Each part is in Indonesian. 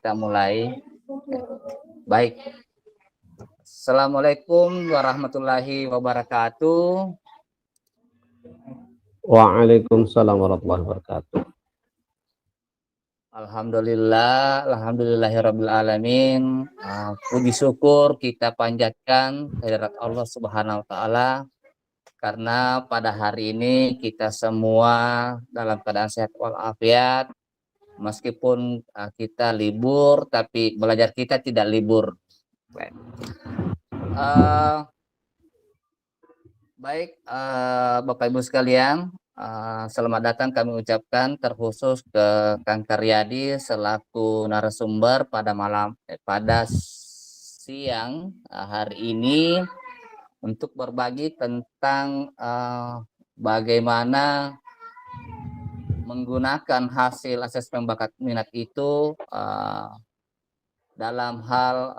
kita mulai. Baik. Assalamualaikum warahmatullahi wabarakatuh. Waalaikumsalam warahmatullahi wabarakatuh. Alhamdulillah, alhamdulillahirabbil alamin. Puji syukur kita panjatkan kehadirat Allah Subhanahu wa taala karena pada hari ini kita semua dalam keadaan sehat walafiat. Meskipun kita libur, tapi belajar kita tidak libur. Baik, Bapak Ibu sekalian, selamat datang kami ucapkan terkhusus ke Kang Karyadi selaku narasumber pada siang hari ini untuk berbagi tentang bagaimana menggunakan hasil asesmen bakat minat itu dalam hal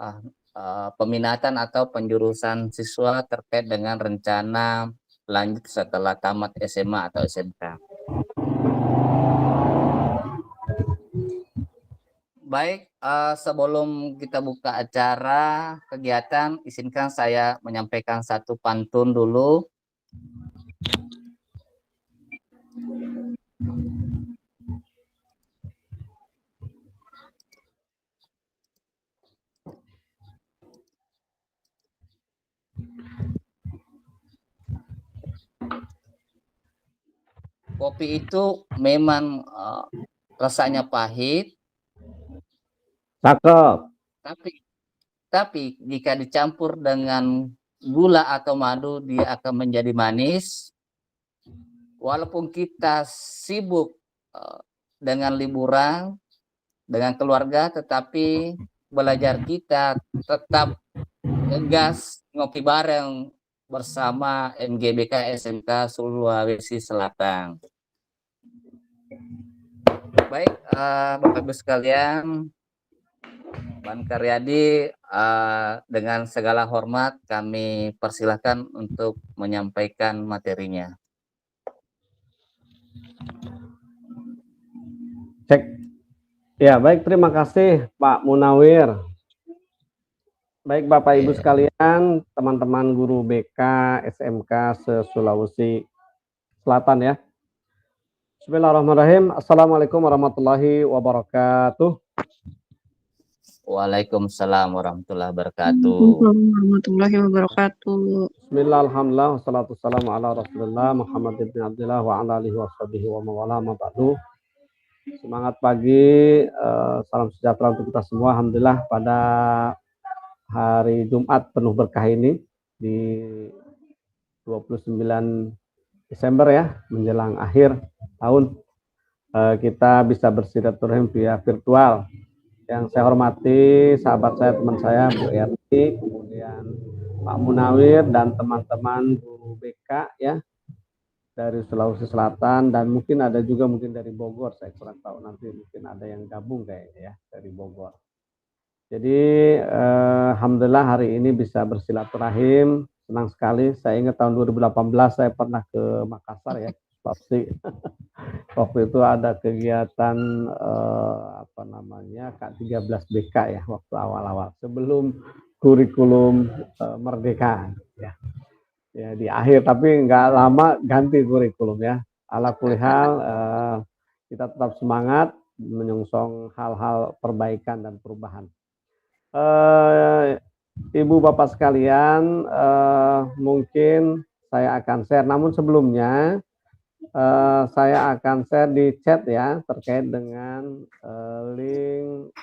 peminatan atau penjurusan siswa terkait dengan rencana lanjut setelah tamat SMA atau SMK. Baik, sebelum kita buka acara kegiatan, izinkan saya menyampaikan satu pantun dulu. Kopi itu memang rasanya pahit, cakep. Tapi jika dicampur dengan gula atau madu, dia akan menjadi manis. Walaupun kita sibuk dengan liburan, dengan keluarga, tetapi belajar kita tetap ngegas ngopi bareng bersama MGBK SMK Sulawesi Selatan. Baik, Bapak Ibu sekalian, Bang Karyadi, dengan segala hormat kami persilahkan untuk menyampaikan materinya. Cek. Ya, baik, terima kasih Pak Munawir. Baik Bapak Ibu sekalian, teman-teman guru BK SMK se-Sulawesi Selatan ya. Bismillahirrahmanirrahim. Assalamualaikum warahmatullahi wabarakatuh. Waalaikumsalam warahmatullahi wabarakatuh. Warahmatullahi wabarakatuh. Bismillah, alhamdulillah, wassalatu wassalamu ala rasulillah Muhammad ibn Abdullah wa ala alihi wa sahbihi wa mawala ma ba'du. Semangat pagi, salam sejahtera untuk kita semua. Alhamdulillah pada hari Jumat penuh berkah ini di 29 Desember ya, menjelang akhir tahun, kita bisa bersilaturahim via virtual. Yang saya hormati sahabat saya, teman saya Bu Erti, kemudian Pak Munawir dan teman-teman guru BK ya dari Sulawesi Selatan, dan mungkin ada juga mungkin dari Bogor, saya kurang tahu, nanti mungkin ada yang gabung kayaknya ya dari Bogor. Jadi alhamdulillah hari ini bisa bersilaturahim, senang sekali. Saya ingat tahun 2018 saya pernah ke Makassar ya, pasti waktu itu ada kegiatan K13BK ya, waktu awal-awal sebelum kurikulum merdeka ya. Ya di akhir, tapi nggak lama ganti kurikulum ya. Ala kulihal kita tetap semangat menyongsong hal-hal perbaikan dan perubahan. Ibu bapak sekalian, mungkin saya akan share, namun sebelumnya saya akan share di chat ya terkait dengan link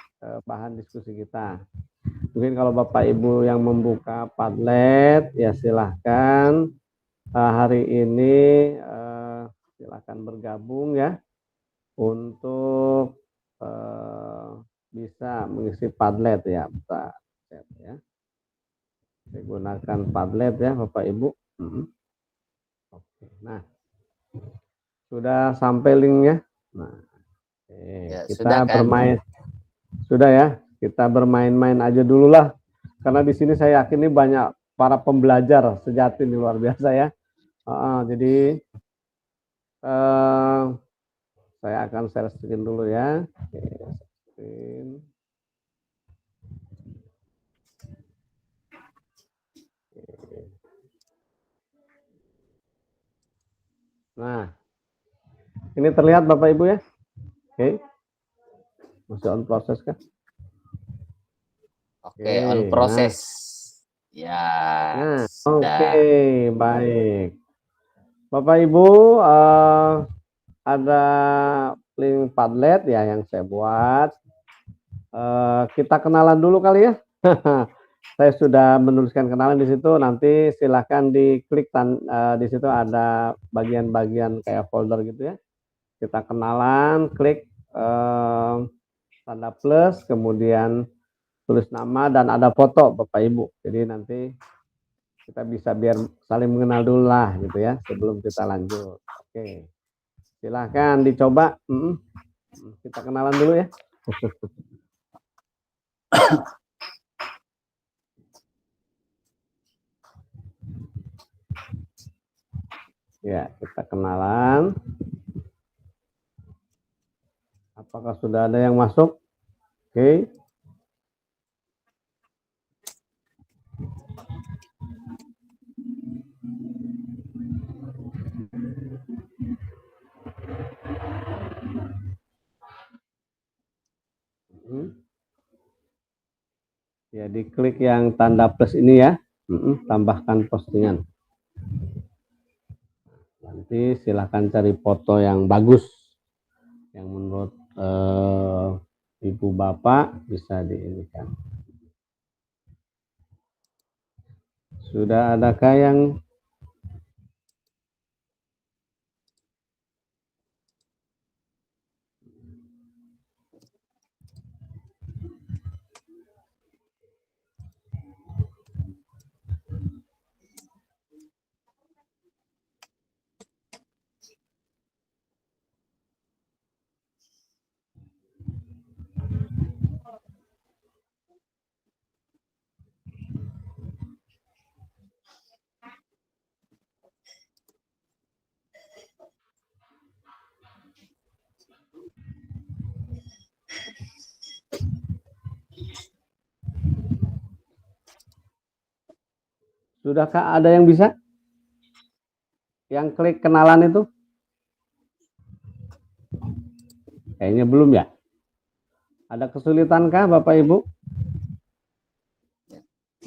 bahan diskusi kita. Mungkin kalau Bapak Ibu yang membuka Padlet ya silahkan hari ini silahkan bergabung ya untuk bisa mengisi Padlet ya, bisa ya. Digunakan Padlet ya Bapak Ibu. Oke, nah sudah sampai linknya. Nah, ya, kita bermain sudah ya. Kita bermain-main aja dulu lah, karena di sini saya yakin ini banyak para pembelajar sejati ini, luar biasa ya. Jadi saya akan share screen dulu ya. Oke, screen. Nah, ini terlihat Bapak Ibu ya? Oke. Masih on proses kan? Oke, on proses. Ya, sudah. Oke, baik. Bapak Ibu, ada link Padlet ya yang saya buat. Kita kenalan dulu kali ya. Saya sudah menuliskan kenalan di situ. Nanti silahkan diklik di situ ada bagian-bagian kayak folder gitu ya. Kita kenalan, klik tanda plus, kemudian tulis nama dan ada foto Bapak Ibu. Jadi nanti kita bisa biar saling mengenal dulu lah gitu ya sebelum kita lanjut. Oke, silahkan dicoba. Kita kenalan dulu ya. Ya, kita kenalan. Apakah sudah ada yang masuk? Oke. Ya, diklik yang tanda plus ini ya. Tambahkan postingan. Nanti silahkan cari foto yang bagus. Yang menurut ibu bapak bisa diinikan. Sudah adakah yang sudahkah ada yang bisa? Yang klik kenalan itu? Kayaknya belum ya. Ada kesulitankah Bapak Ibu?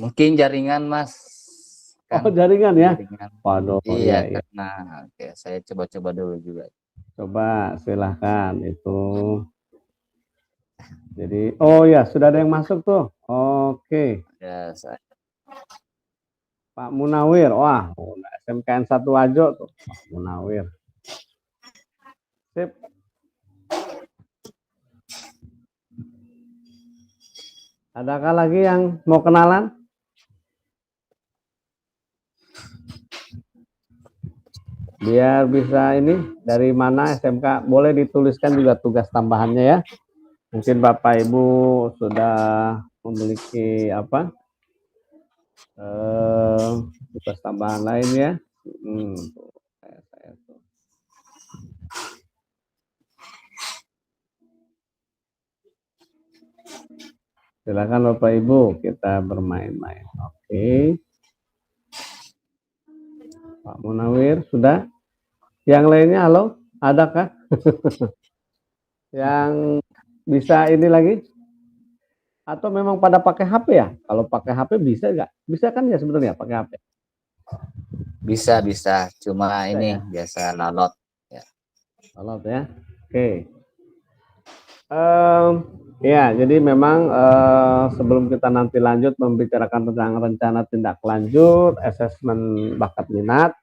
Mungkin jaringan, Mas. Oh, jaringan ya? Jaringan. Waduh, iya. iya. Nah, oke, saya coba-coba dulu juga. Coba silahkan itu. Jadi, oh ya, sudah ada yang masuk tuh. Oke. Ya, saya. Pak Munawir, wah, SMKN 1 Wajo tuh, Pak Munawir. Sip. Adakah lagi yang mau kenalan? Biar bisa ini, dari mana SMK, boleh dituliskan juga tugas tambahannya ya. Mungkin Bapak Ibu sudah memiliki apa? Tugas tambahan lain ya. Silakan Bapak Ibu, kita bermain-main. Oke. Pak Munawir, sudah? Yang lainnya, halo? Adakah? Yang bisa ini lagi? Atau memang pada pakai HP ya? Kalau pakai HP bisa nggak? Bisa kan ya sebetulnya pakai HP? Bisa. Cuma bisa, ini ya? biasa lalot. Ya. Lalot ya? Oke. Ya, jadi memang sebelum kita nanti lanjut membicarakan tentang rencana tindak lanjut, asesmen bakat minat,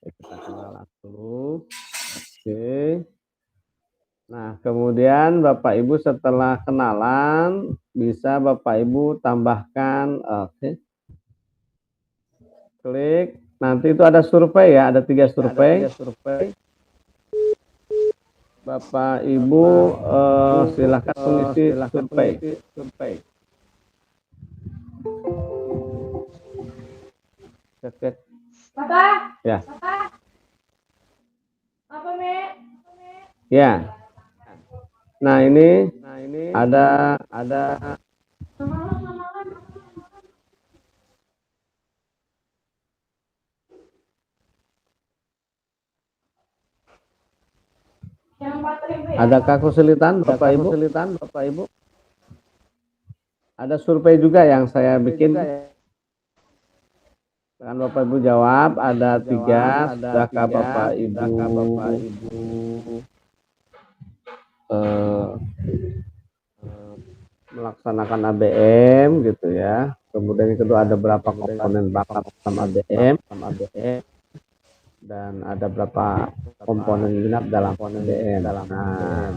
kita kenalan dulu. Oke. Nah, kemudian Bapak Ibu setelah kenalan, bisa Bapak Ibu tambahkan, oke. Klik, nanti itu ada survei ya, ada 3 survei. Bapak Ibu silakan mengisi survei. Cek. Papa. Ya. Papa. Apa, Me? Ya. Nah, ini ada Yang 4.000 ya? Adakah kesulitan Bapak Ibu? Ada survei juga yang saya bikin. Kan Bapak Ibu jawab, ada 3, sudahkah Bapak Ibu melaksanakan ABM gitu ya. Kemudian yang kedua, ada berapa komponen bakat dalam ABM, dan ada berapa komponen minat dalam ABM. Nah,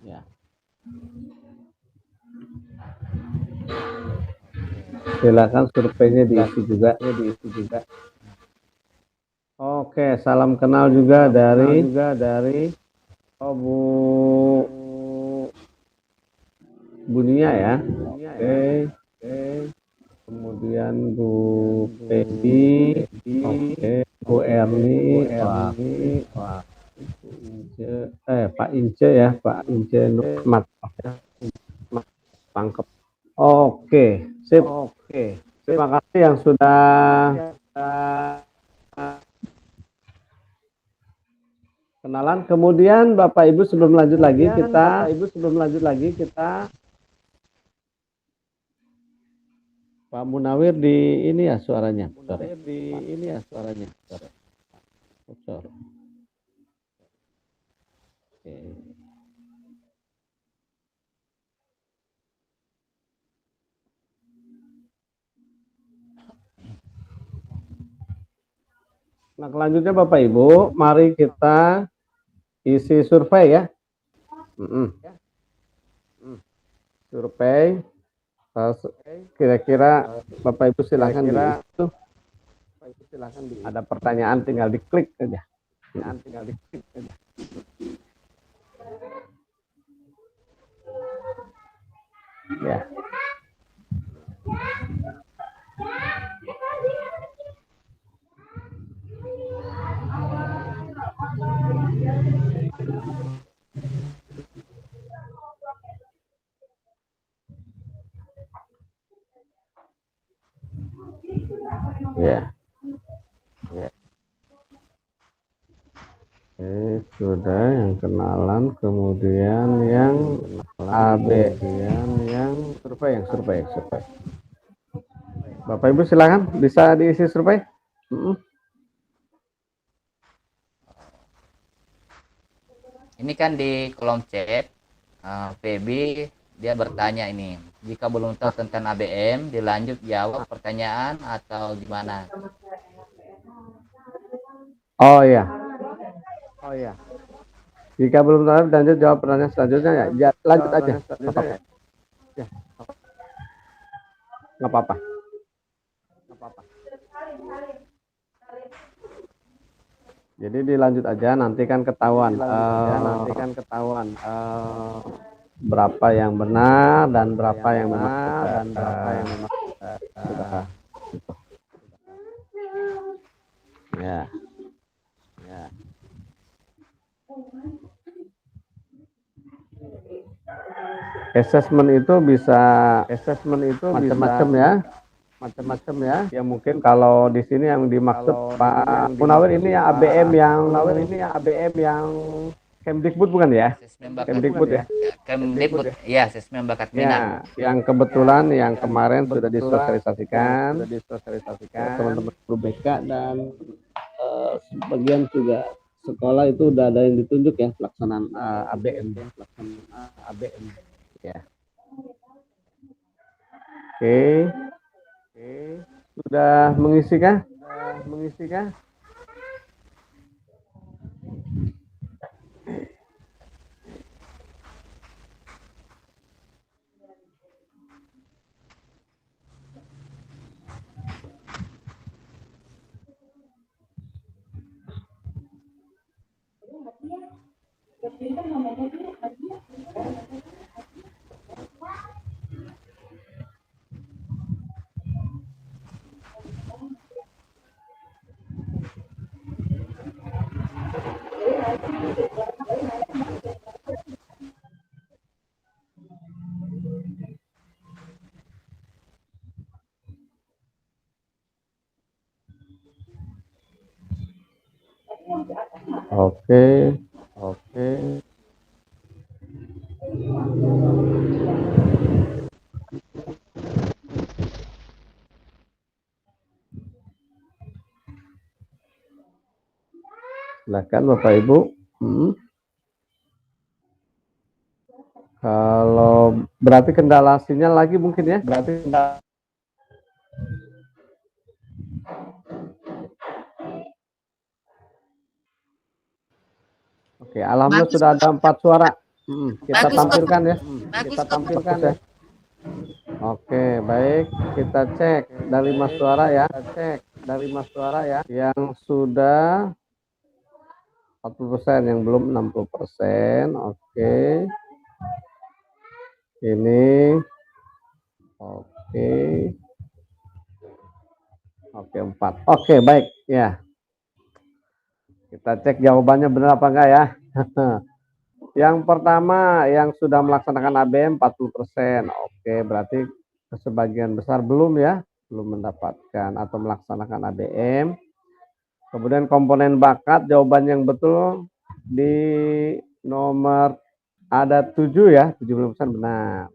ya. Silakan surveinya diisi juga. Oke, salam kenal juga dari Bu Bunia ya. Oke. Kemudian Bu Pedi, oke. Bu Erni, wah. Pak Ince ya, Pak Ince Nurmat. Tangkep. Oke, sip. Terima kasih yang sudah kenalan. Kemudian Bapak Ibu sebelum lanjut lagi kita Pak Munawir di ini ya suaranya. Bocor. Oke. Nah, selanjutnya Bapak Ibu, mari kita isi survei ya. Survei. Kira-kira Bapak Ibu silahkan ada pertanyaan tinggal diklik aja. Ya. Ya. Sudah yang kenalan, kemudian yang AB, yang survei. Bapak Ibu silakan bisa diisi survei. Ini kan di kolom chat, Feby dia bertanya ini, jika belum tahu tentang ABM, dilanjut jawab pertanyaan atau gimana? Oh iya. Jika belum tahu, lanjut jawab pertanyaan selanjutnya ya. Lanjut aja. Nggak apa-apa. Jadi dilanjut aja, nanti kan ketahuan. Berapa yang benar dan berapa yang memang sudah. Ya. Assessment itu bisa macam-macam ya. Ya mungkin kalau di sini yang dimaksud Pak Munawir ini ya ABM yang Kemdikbud bukan ya? Kemdikbud ya. Kemdikbud, ya, asesmen bakat minat. Ya, yang kebetulan yang kemarin sudah disosialisasikan teman-teman guru BK dan sebagian juga sekolah itu udah ada yang ditunjuk ya pelaksanaan ABM. Ya. Oke. Sudah mengisi kah? Oke, oke. Silakan Bapak Ibu. Kalau berarti kendala sinyal lagi mungkin ya? Berarti kendala. Oke, alhamdulillah sudah ada 4 suara. Kita tampilkan ya. Kita tampilkan ya. Oke, baik. Kita cek dari Mas Suara ya. Yang sudah 40%, yang belum 60%. Oke. Ini. Oke. Oke, 4. Oke, baik. Ya. Kita cek jawabannya benar apa enggak ya. Yang pertama yang sudah melaksanakan ABM 40%. Oke, berarti sebagian besar belum ya, belum mendapatkan atau melaksanakan ABM. Kemudian komponen bakat jawaban yang betul di nomor ada 7 ya, 70% benar.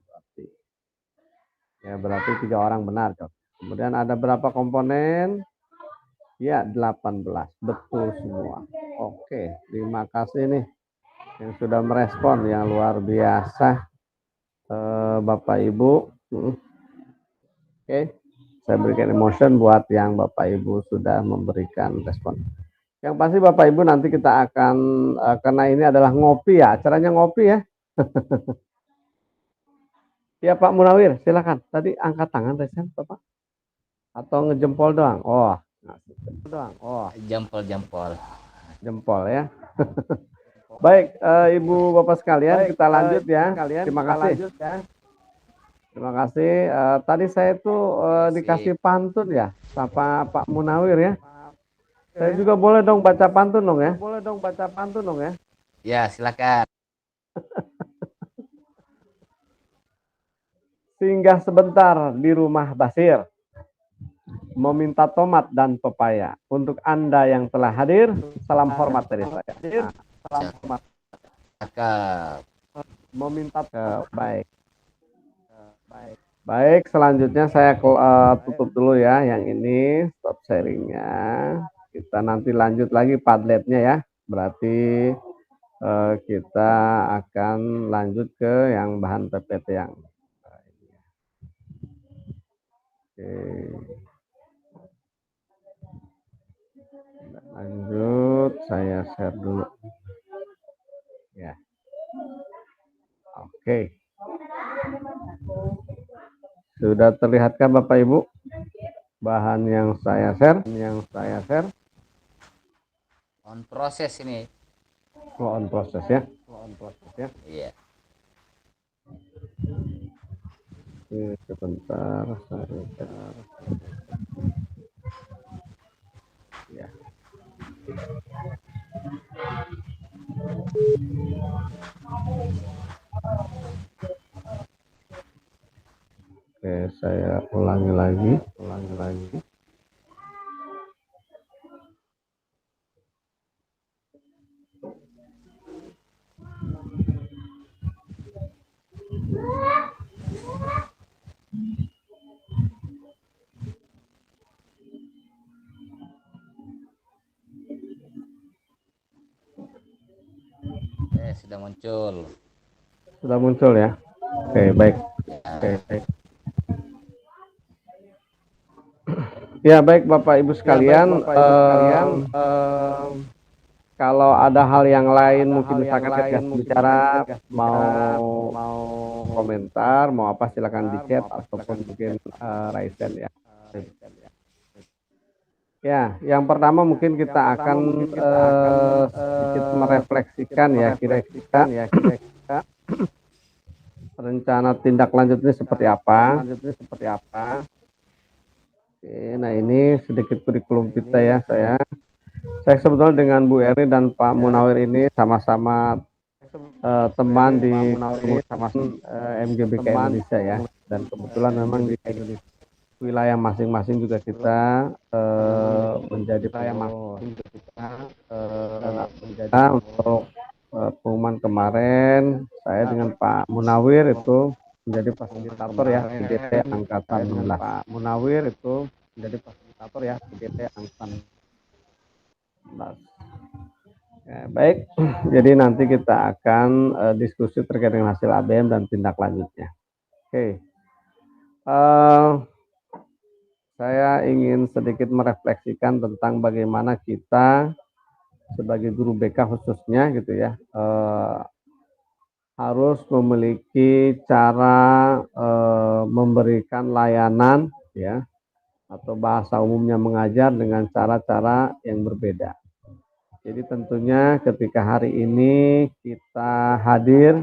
Berarti 3 orang benar. Kemudian ada berapa komponen? Ya, 18. Betul semua. Oke, terima kasih nih yang sudah merespon, yang luar biasa Bapak Ibu. Oke, saya berikan emotion buat yang Bapak Ibu sudah memberikan respon. Yang pasti Bapak Ibu nanti kita akan karena ini adalah ngopi ya, acaranya ngopi ya. Ya Pak Munawir, silakan. Tadi angkat tangan Resen Bapak atau ngejempol doang? Oh, Jempol. Jempol ya. Baik, Ibu Bapak sekalian, kita lanjut ya. Terima kasih. Terima kasih. Tadi saya tuh dikasih pantun ya, sama Pak Munawir ya. Saya juga boleh dong baca pantun dong ya. Ya, silakan. Singgah sebentar di rumah Basir, meminta tomat dan pepaya. Untuk Anda yang telah hadir, salam hormat dari saya. Salam hormat. Meminta baik. Baik, selanjutnya saya tutup dulu ya. Yang ini stop sharingnya. Kita nanti lanjut lagi Padletnya ya. Berarti kita akan lanjut ke yang bahan PPT yang lanjut, saya share dulu ya. Oke, sudah terlihatkan Bapak Ibu bahan yang saya share? On proses ini. On proses ya. Iya. Sebentar, saya ya. Oke, saya ulangi lagi. Sudah muncul. Sudah muncul ya. Oke, baik. Ya, baik Bapak Ibu sekalian, kalau ada hal yang lain mungkin misalkan ketika bicara mau komentar, mau apa silakan di chat ataupun mungkin Raisen ya. Ya, yang pertama mungkin kita akan sedikit merefleksikan ya kira-kira rencana tindak lanjutnya seperti apa. Oke, nah ini sedikit kurikulum kita ya. Saya sebetulnya dengan Bu Eri dan Pak Munawir ini sama-sama teman di MGBK Indonesia ya, dan kebetulan memang di wilayah masing-masing juga kita menjadi untuk pengumuman kemarin, saya dengan Pak Munawir itu menjadi fasilitator ya PDT Angkatan 16. Pak Munawir itu menjadi fasilitator ya PDT Angkatan 16. Ya, baik, jadi nanti kita akan diskusi terkait dengan hasil ABM dan tindak lanjutnya. Oke, saya ingin sedikit merefleksikan tentang bagaimana kita sebagai guru BK khususnya gitu ya, harus memiliki cara memberikan layanan ya, atau bahasa umumnya mengajar dengan cara-cara yang berbeda. Jadi tentunya ketika hari ini kita hadir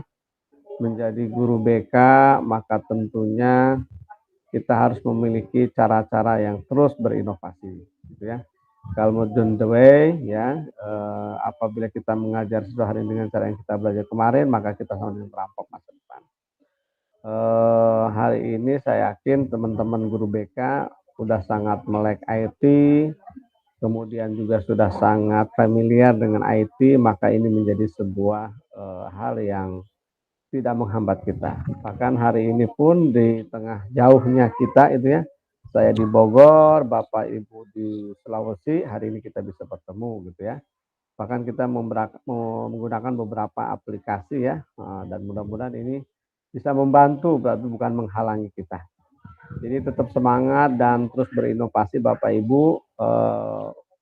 menjadi guru BK, maka tentunya kita harus memiliki cara-cara yang terus berinovasi, gitu ya. Kalau on the way, ya, apabila kita mengajar sesuatu hari dengan cara yang kita belajar kemarin, maka kita sama dengan merampok masa depan. Hari ini saya yakin teman-teman guru BK sudah sangat melek IT, kemudian juga sudah sangat familiar dengan IT, maka ini menjadi sebuah hal yang tidak menghambat kita. Bahkan hari ini pun di tengah jauhnya kita itu ya, saya di Bogor, Bapak Ibu di Sulawesi, hari ini kita bisa bertemu gitu ya. Bahkan kita menggunakan beberapa aplikasi ya, dan mudah-mudahan ini bisa membantu, berarti bukan menghalangi kita. Jadi tetap semangat dan terus berinovasi Bapak Ibu,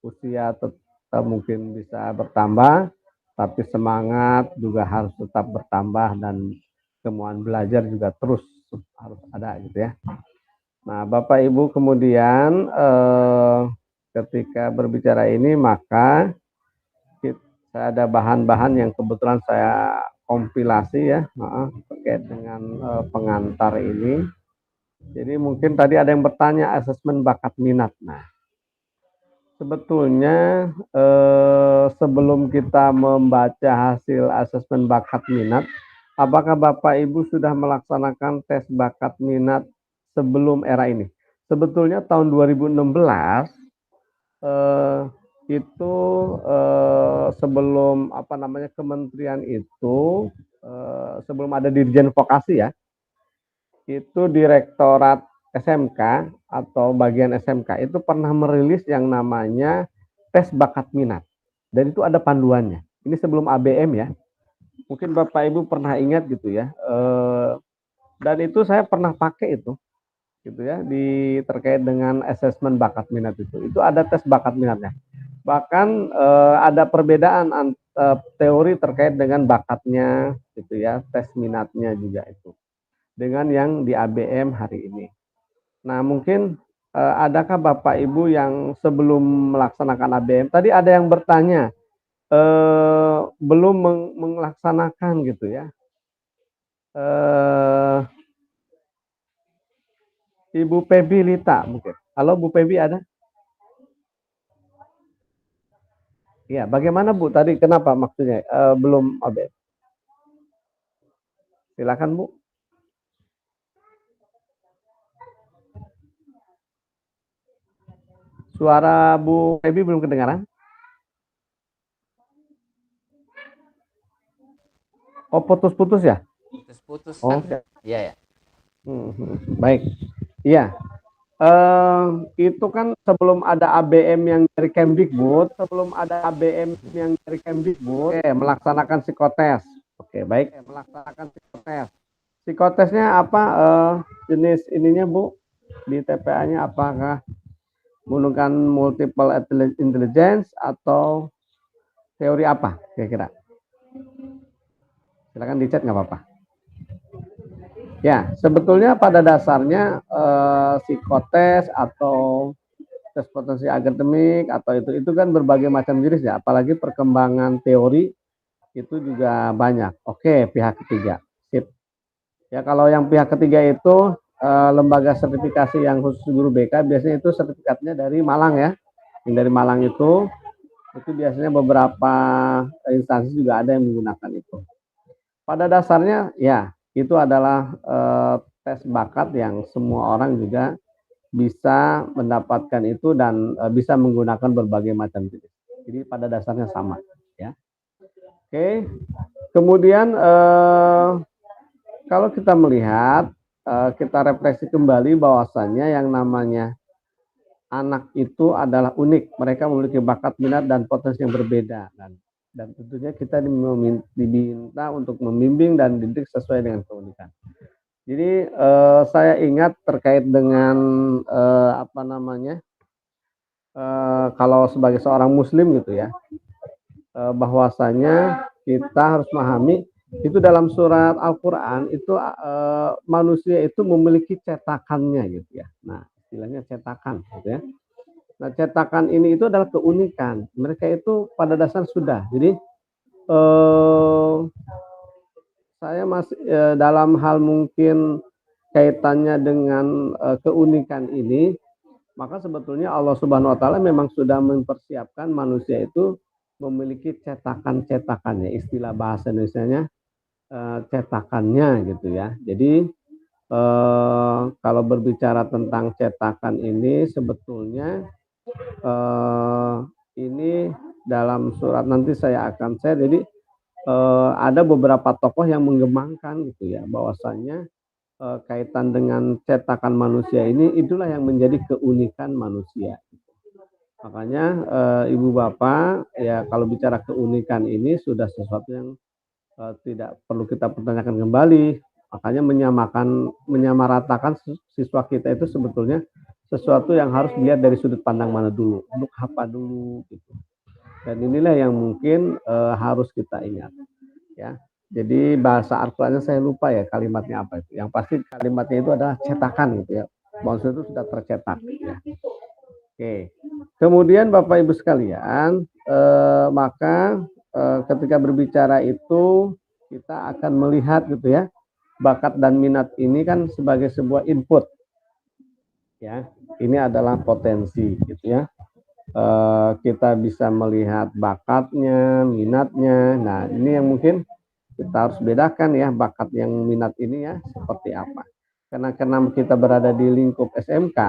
usia tetap mungkin bisa bertambah, tapi semangat juga harus tetap bertambah dan kemauan belajar juga terus harus ada gitu ya. Nah Bapak Ibu kemudian ketika berbicara ini maka saya ada bahan-bahan yang kebetulan saya kompilasi ya terkait dengan pengantar ini. Jadi mungkin tadi ada yang bertanya asesmen bakat minat. Nah sebetulnya sebelum kita membaca hasil asesmen bakat minat, apakah Bapak Ibu sudah melaksanakan tes bakat minat sebelum era ini? Sebetulnya tahun 2016 itu sebelum kementerian itu sebelum ada Dirjen Vokasi ya, itu Direktorat SMK atau bagian SMK itu pernah merilis yang namanya tes bakat minat dan itu ada panduannya. Ini sebelum ABM ya, mungkin Bapak Ibu pernah ingat gitu ya, dan itu saya pernah pakai itu gitu ya, di terkait dengan asesmen bakat minat itu ada tes bakat minatnya. Bahkan ada perbedaan teori terkait dengan bakatnya gitu ya, tes minatnya juga itu dengan yang di ABM hari ini. Nah mungkin adakah Bapak Ibu yang sebelum melaksanakan ABM, tadi ada yang bertanya belum melaksanakan gitu ya. Ibu Pebi Lita mungkin. Halo Bu Pebi ada? Ya, bagaimana Bu tadi kenapa maksudnya belum ABM? Silakan Bu. Suara Bu Pebi belum kedengaran? Oh putus-putus ya? Putus-putus Oh, kan? Iya ya. Baik. Iya. Itu kan sebelum ada ABM yang dari Kemdikbud, melaksanakan psikotes. Oke, baik. Melaksanakan psikotes. Psikotesnya apa jenis ininya Bu? Di TPA-nya apakah menggunakan multiple intelligence atau teori apa kira-kira? Silakan di chat nggak apa-apa. Ya, sebetulnya pada dasarnya psikotes atau tes potensi akademik atau itu kan berbagai macam jenis ya, apalagi perkembangan teori itu juga banyak. Oke, pihak ketiga. Sip. Ya, kalau yang pihak ketiga itu lembaga sertifikasi yang khusus guru BK biasanya itu sertifikatnya dari Malang ya. Yang dari Malang itu biasanya beberapa instansi juga ada yang menggunakan itu. Pada dasarnya ya itu adalah tes bakat yang semua orang juga bisa mendapatkan itu dan bisa menggunakan berbagai macam jenis. Jadi pada dasarnya sama ya. Oke. Kemudian kalau kita melihat, kita refleksi kembali bahwasannya yang namanya anak itu adalah unik. Mereka memiliki bakat, minat, dan potensi yang berbeda. Dan tentunya kita diminta untuk membimbing dan didik sesuai dengan keunikan. Jadi saya ingat terkait dengan kalau sebagai seorang muslim gitu ya, bahwasanya kita harus memahami itu dalam surat Al-Qur'an itu manusia itu memiliki cetakannya gitu ya. Nah, istilahnya cetakan gitu ya. Nah, cetakan ini itu adalah keunikan. Mereka itu pada dasar sudah. Jadi saya masih dalam hal mungkin kaitannya dengan keunikan ini, maka sebetulnya Allah Subhanahu wa taala memang sudah mempersiapkan manusia itu memiliki cetakan-cetakannya, istilah bahasa Indonesianya cetakannya gitu ya. Jadi kalau berbicara tentang cetakan ini sebetulnya ini dalam surat nanti saya akan share. Jadi ada beberapa tokoh yang menggemangkan gitu ya, bahwasannya kaitan dengan cetakan manusia ini itulah yang menjadi keunikan manusia. Makanya ibu bapak ya kalau bicara keunikan ini sudah sesuatu yang tidak perlu kita pertanyakan kembali. Makanya menyamaratakan siswa kita itu sebetulnya sesuatu yang harus dilihat dari sudut pandang mana dulu, untuk apa dulu gitu. Dan inilah yang mungkin harus kita ingat ya. Jadi bahasa Al-Qur'annya saya lupa ya kalimatnya apa itu. Yang pasti kalimatnya itu adalah cetakan gitu ya. Manusia itu sudah tercetak ya. Oke. Kemudian Bapak Ibu sekalian, maka ketika berbicara itu kita akan melihat gitu ya, bakat dan minat ini kan sebagai sebuah input. Ya, ini adalah potensi gitu ya. Kita bisa melihat bakatnya, minatnya. Nah, ini yang mungkin kita harus bedakan ya, bakat yang minat ini ya seperti apa. Karena kita berada di lingkup SMK,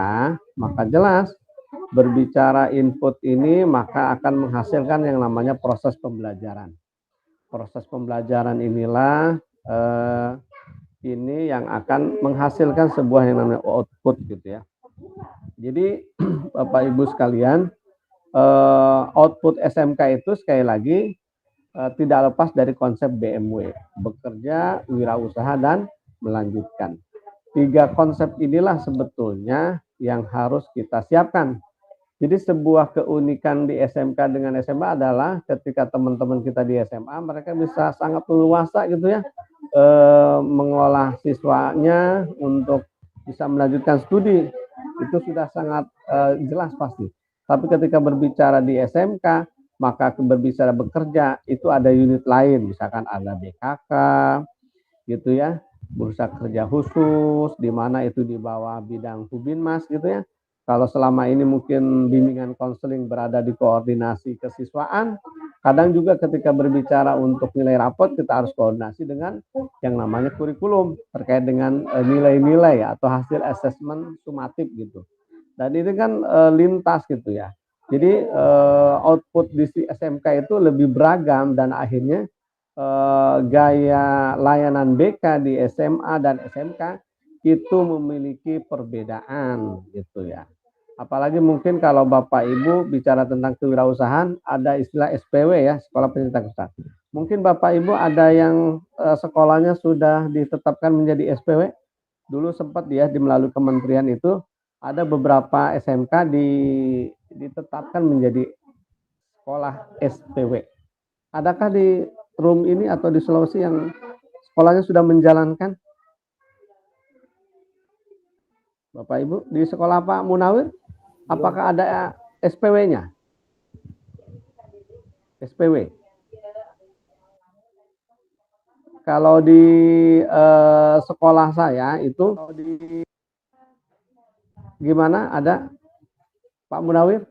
maka jelas berbicara input ini maka akan menghasilkan yang namanya proses pembelajaran. Proses pembelajaran inilah ini yang akan menghasilkan sebuah yang namanya output gitu ya. Jadi Bapak Ibu sekalian, output SMK itu sekali lagi tidak lepas dari konsep BMW, bekerja, wirausaha, dan melanjutkan. 3 konsep inilah sebetulnya yang harus kita siapkan. Jadi sebuah keunikan di SMK dengan SMA adalah ketika teman-teman kita di SMA, mereka bisa sangat leluasa gitu ya, mengolah siswanya untuk bisa melanjutkan studi. Itu sudah sangat jelas pasti. Tapi ketika berbicara di SMK, maka berbicara bekerja, itu ada unit lain. Misalkan ada BKK, gitu ya, bursa kerja khusus, di mana itu di bawah bidang Hubinmas gitu ya. Kalau selama ini mungkin bimbingan konseling berada di koordinasi kesiswaan, kadang juga ketika berbicara untuk nilai rapot kita harus koordinasi dengan yang namanya kurikulum terkait dengan nilai-nilai atau hasil asesmen sumatif gitu. Dan ini kan lintas gitu ya. Jadi output di SMK itu lebih beragam dan akhirnya gaya layanan BK di SMA dan SMK itu memiliki perbedaan gitu ya. Apalagi mungkin kalau Bapak Ibu bicara tentang kewirausahaan, ada istilah SPW ya, Sekolah Pendidikan Usaha. Mungkin Bapak Ibu ada yang sekolahnya sudah ditetapkan menjadi SPW. Dulu sempat ya di melalui kementerian itu ada beberapa SMK ditetapkan menjadi sekolah SPW. Adakah di room ini atau di Sulawesi yang sekolahnya sudah menjalankan? Bapak Ibu, di sekolah Pak Munawir, apakah ada SPW-nya? SPW. Kalau di sekolah saya itu gimana? Ada Pak Munawir?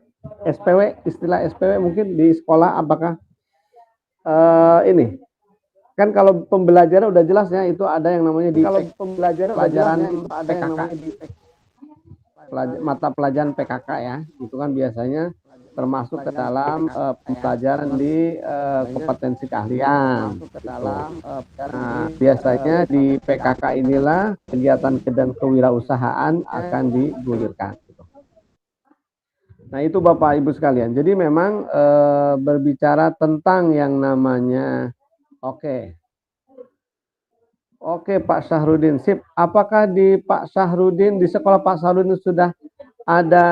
SPW, istilah SPW mungkin di sekolah apakah ini? Kan kalau pembelajaran udah jelas ya, itu ada yang namanya di kalau pembelajaran PKK. Mata pelajaran PKK ya, itu kan biasanya termasuk ke dalam pembelajaran di kompetensi keahlian. Nah, biasanya di PKK inilah kegiatan dan kewirausahaan akan digulirkan. Nah, itu Bapak Ibu sekalian. Jadi memang berbicara tentang yang namanya Oke, Pak Syahrudin, sip. Apakah di Pak Syahrudin, di sekolah Pak Syahrudin sudah ada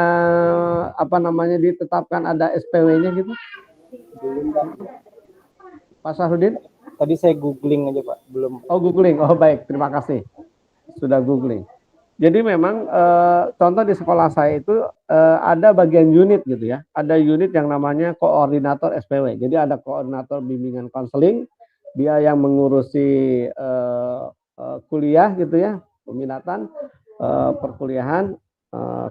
ditetapkan ada SPW-nya gitu? Pak Syahrudin? Tadi saya googling aja Pak, belum. Oh, googling. Oh, baik. Terima kasih. Sudah googling. Jadi memang contoh di sekolah saya itu ada bagian unit gitu ya. Ada unit yang namanya koordinator SPW. Jadi ada koordinator bimbingan konseling, dia yang mengurusi kuliah gitu ya, peminatan perkuliahan.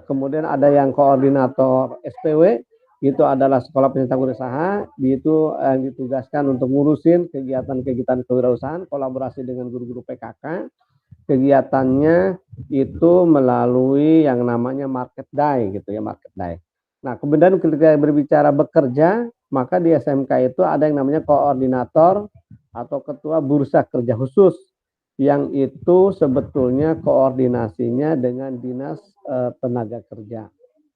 Kemudian ada yang koordinator SPW, itu adalah sekolah pencetak usaha, itu yang ditugaskan untuk ngurusin kegiatan-kegiatan kewirausahaan, kolaborasi dengan guru-guru PKK. Kegiatannya itu melalui yang namanya market day gitu ya, market day. Nah, kemudian ketika berbicara bekerja, maka di SMK itu ada yang namanya koordinator atau ketua bursa kerja khusus, yang itu sebetulnya koordinasinya dengan dinas tenaga kerja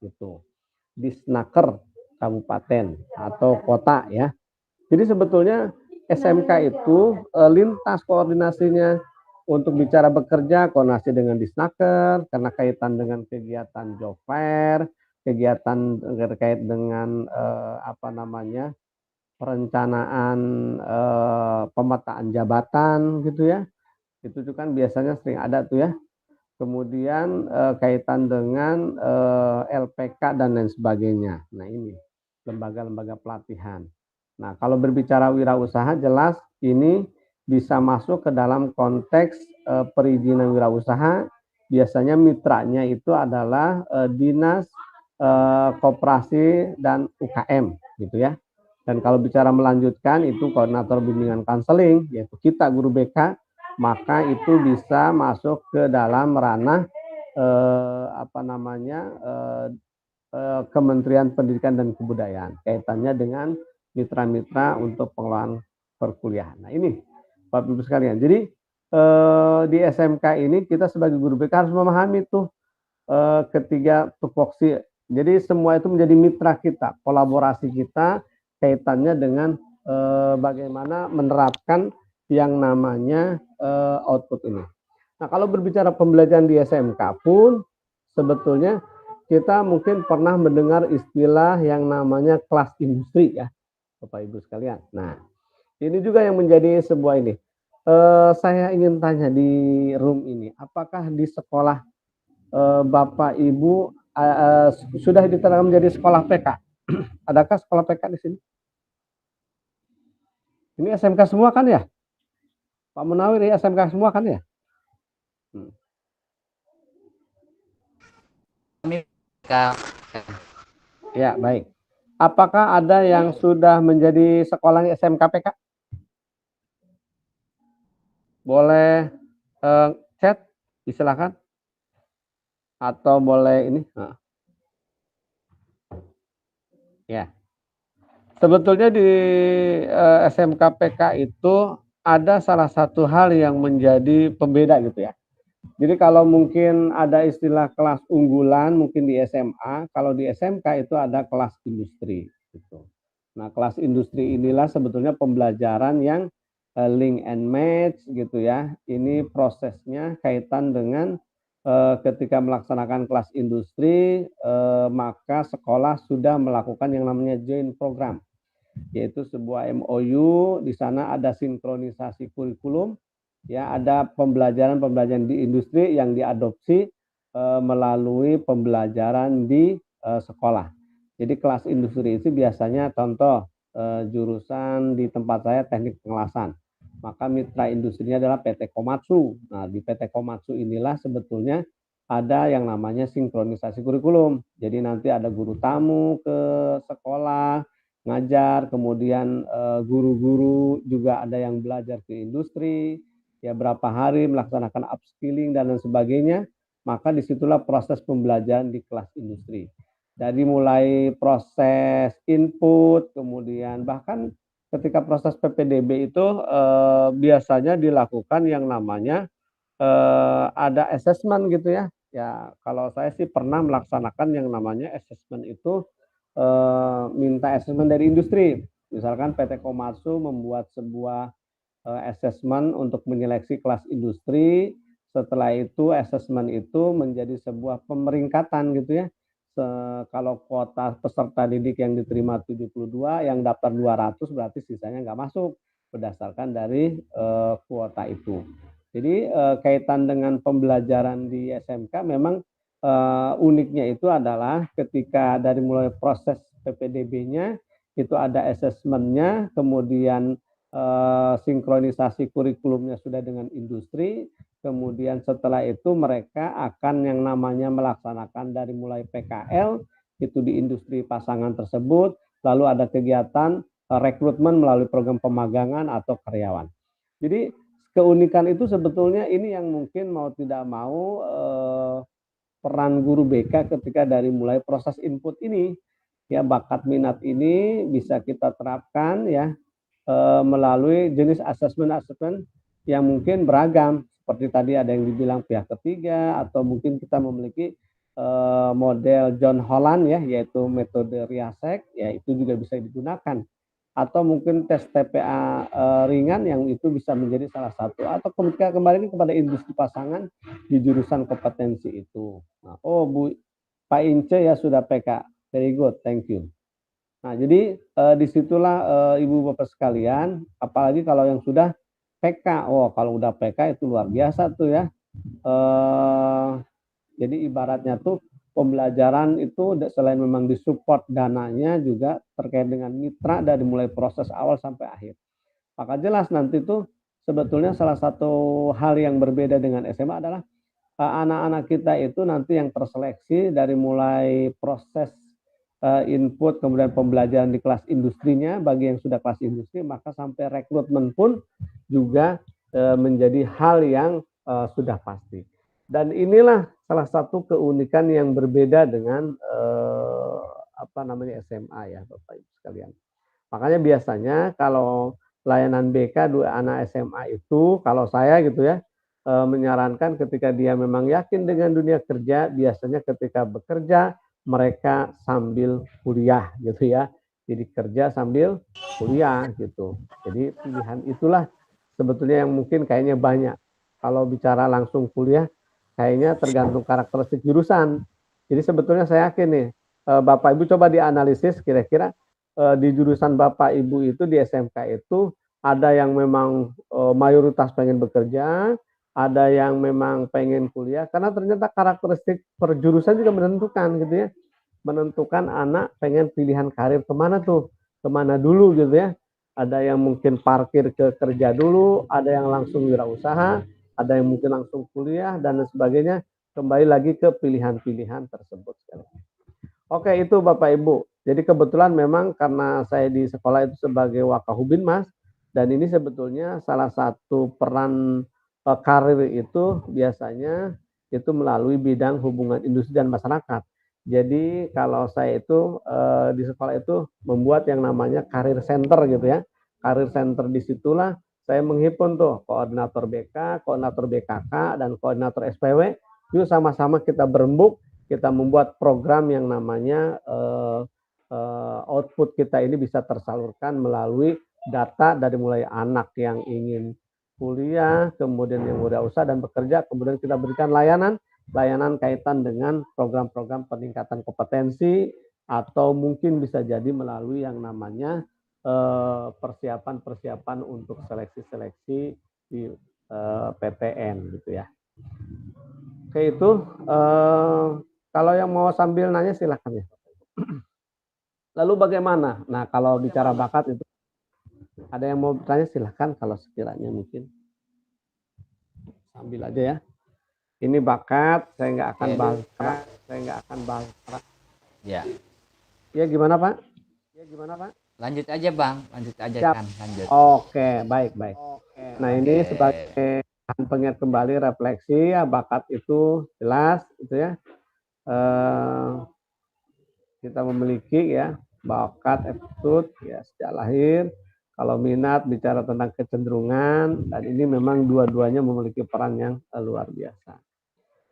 gitu, Disnaker kabupaten atau kota ya. Jadi sebetulnya SMK itu lintas koordinasinya untuk bicara bekerja, koordinasi dengan Disnaker karena kaitan dengan kegiatan job fair, kegiatan terkait dengan perencanaan pemetaan jabatan gitu ya. Itu juga kan biasanya sering ada tuh ya. Kemudian kaitan dengan LPK dan lain sebagainya. Nah, ini lembaga-lembaga pelatihan. Nah, kalau berbicara wirausaha jelas ini bisa masuk ke dalam konteks perizinan wirausaha. Biasanya mitranya itu adalah dinas koperasi dan UKM gitu ya. Dan kalau bicara melanjutkan itu koordinator bimbingan konseling, yaitu kita guru BK, maka itu bisa masuk ke dalam ranah Kementerian Pendidikan dan Kebudayaan, kaitannya dengan mitra-mitra untuk pengelolaan perkuliahan. Nah, ini Bapak Ibu sekalian. Jadi di SMK ini kita sebagai guru BK harus memahami tuh ketiga tupoksi. Jadi semua itu menjadi mitra kita, kolaborasi kita, kaitannya dengan bagaimana menerapkan yang namanya output ini. Nah, kalau berbicara pembelajaran di SMK pun sebetulnya kita mungkin pernah mendengar istilah yang namanya kelas industri ya, Bapak Ibu sekalian. Nah, ini juga yang menjadi sebuah ini. Saya ingin tanya di room ini, apakah di sekolah Bapak Ibu sudah diterapkan menjadi sekolah PK? Adakah sekolah PK di sini? Ini SMK semua kan ya? Pak Munawir ya SMK semua kan ya? Ya, baik. Apakah ada yang sudah menjadi sekolah SMK PK? Boleh chat, silakan. Atau boleh ini. Nah. Ya. Sebetulnya di SMK PK itu ada salah satu hal yang menjadi pembeda gitu ya. Jadi kalau mungkin ada istilah kelas unggulan mungkin di SMA, kalau di SMK itu ada kelas industri gitu. Nah, kelas industri inilah sebetulnya pembelajaran yang link and match gitu ya. Ini prosesnya kaitan dengan ketika melaksanakan kelas industri, maka sekolah sudah melakukan yang namanya joint program, yaitu sebuah MOU. Di sana ada sinkronisasi kurikulum, ya, ada pembelajaran di industri yang diadopsi melalui pembelajaran di sekolah. Jadi kelas industri itu biasanya contoh jurusan di tempat saya teknik pengelasan, maka mitra industrinya adalah PT Komatsu. Nah, di PT Komatsu inilah sebetulnya ada yang namanya sinkronisasi kurikulum. Jadi nanti ada guru tamu ke sekolah ngajar, kemudian guru-guru juga ada yang belajar ke industri, ya berapa hari melaksanakan upskilling dan lain sebagainya, maka disitulah proses pembelajaran di kelas industri. Dari mulai proses input, kemudian bahkan ketika proses PPDB itu biasanya dilakukan yang namanya ada assessment gitu ya. Ya, kalau saya sih pernah melaksanakan yang namanya assessment itu minta assessment dari industri. Misalkan PT Komatsu membuat sebuah assessment untuk menyeleksi kelas industri. Setelah itu assessment itu menjadi sebuah pemeringkatan gitu ya. Kalau kuota peserta didik yang diterima 72, yang daftar 200 berarti sisanya nggak masuk berdasarkan dari kuota itu. Jadi kaitan dengan pembelajaran di SMK memang uniknya itu adalah ketika dari mulai proses PPDB-nya itu ada assessment-nya, kemudian sinkronisasi kurikulumnya sudah dengan industri, kemudian setelah itu mereka akan yang namanya melaksanakan dari mulai PKL itu di industri pasangan tersebut, lalu ada kegiatan rekrutmen melalui program pemagangan atau karyawan. Jadi keunikan itu sebetulnya ini yang mungkin mau tidak mau peran guru BK ketika dari mulai proses input ini ya, bakat minat ini bisa kita terapkan ya melalui jenis asesmen yang mungkin beragam seperti tadi ada yang dibilang pihak ketiga atau mungkin kita memiliki model John Holland ya, yaitu metode Riasek ya, itu juga bisa digunakan, atau mungkin tes TPA ringan yang itu bisa menjadi salah satu, atau kemudian kembali kepada industri pasangan di jurusan kompetensi itu. Nah, oh Bu Pak Ince ya sudah PK, very good, thank you. Nah jadi disitulah Ibu Bapak sekalian, apalagi kalau yang sudah PK, oh kalau udah PK itu luar biasa tuh ya. Jadi ibaratnya tuh pembelajaran itu selain memang disupport dananya juga terkait dengan mitra dari mulai proses awal sampai akhir. Maka jelas nanti tuh sebetulnya salah satu hal yang berbeda dengan SMA adalah anak-anak kita itu nanti yang terseleksi dari mulai proses input, kemudian pembelajaran di kelas industrinya bagi yang sudah kelas industri, maka sampai rekrutmen pun juga menjadi hal yang sudah pasti. Dan inilah salah satu keunikan yang berbeda dengan SMA ya Bapak Ibu sekalian. Makanya biasanya kalau layanan BK dua anak SMA itu, kalau saya gitu ya, menyarankan ketika dia memang yakin dengan dunia kerja, biasanya ketika bekerja mereka sambil kuliah gitu ya. Jadi kerja sambil kuliah gitu. Jadi pilihan itulah sebetulnya yang mungkin kayaknya banyak. Kalau bicara langsung kuliah, kayaknya tergantung karakteristik jurusan. Jadi sebetulnya saya yakin nih, Bapak Ibu coba dianalisis kira-kira di jurusan Bapak Ibu itu di SMK itu ada yang memang mayoritas pengen bekerja, ada yang memang pengen kuliah, karena ternyata karakteristik perjurusan juga menentukan gitu ya, menentukan anak pengen pilihan karir kemana tuh, kemana dulu gitu ya. Ada yang mungkin parkir ke kerja dulu, ada yang langsung wirausaha, ada yang mungkin langsung kuliah dan sebagainya. Kembali lagi ke pilihan-pilihan tersebut. Oke, itu Bapak Ibu. Jadi kebetulan memang karena saya di sekolah itu sebagai Wakahubinmas, dan ini sebetulnya salah satu peran karir itu biasanya itu melalui bidang hubungan industri dan masyarakat. Jadi kalau saya itu di sekolah itu membuat yang namanya karir center gitu ya. Karir center disitulah saya menghimpun tuh koordinator BK, koordinator BKK, dan koordinator SPW. Yuk sama-sama kita berembuk, kita membuat program yang namanya output kita ini bisa tersalurkan melalui data dari mulai anak yang ingin kuliah, kemudian yang wirausaha dan bekerja, kemudian kita berikan layanan kaitan dengan program-program peningkatan kompetensi, atau mungkin bisa jadi melalui yang namanya persiapan-persiapan untuk seleksi-seleksi di PTN gitu ya. Oke, itu kalau yang mau sambil nanya silahkan ya. Lalu bagaimana? Nah, kalau bicara bakat itu ada yang mau bertanya silahkan, kalau sekiranya mungkin sambil aja ya. Ini bakat, saya nggak akan bahas keras, Ya. Ya gimana Pak? Lanjut aja Bang, lanjut aja Siap. kan, lanjut. Oke, baik. Nah ini sebagai bahan pengingat kembali refleksi ya, bakat itu jelas gitu ya. kita memiliki ya bakat, aptitude ya sejak lahir. Kalau minat bicara tentang kecenderungan, dan ini memang dua-duanya memiliki peran yang luar biasa.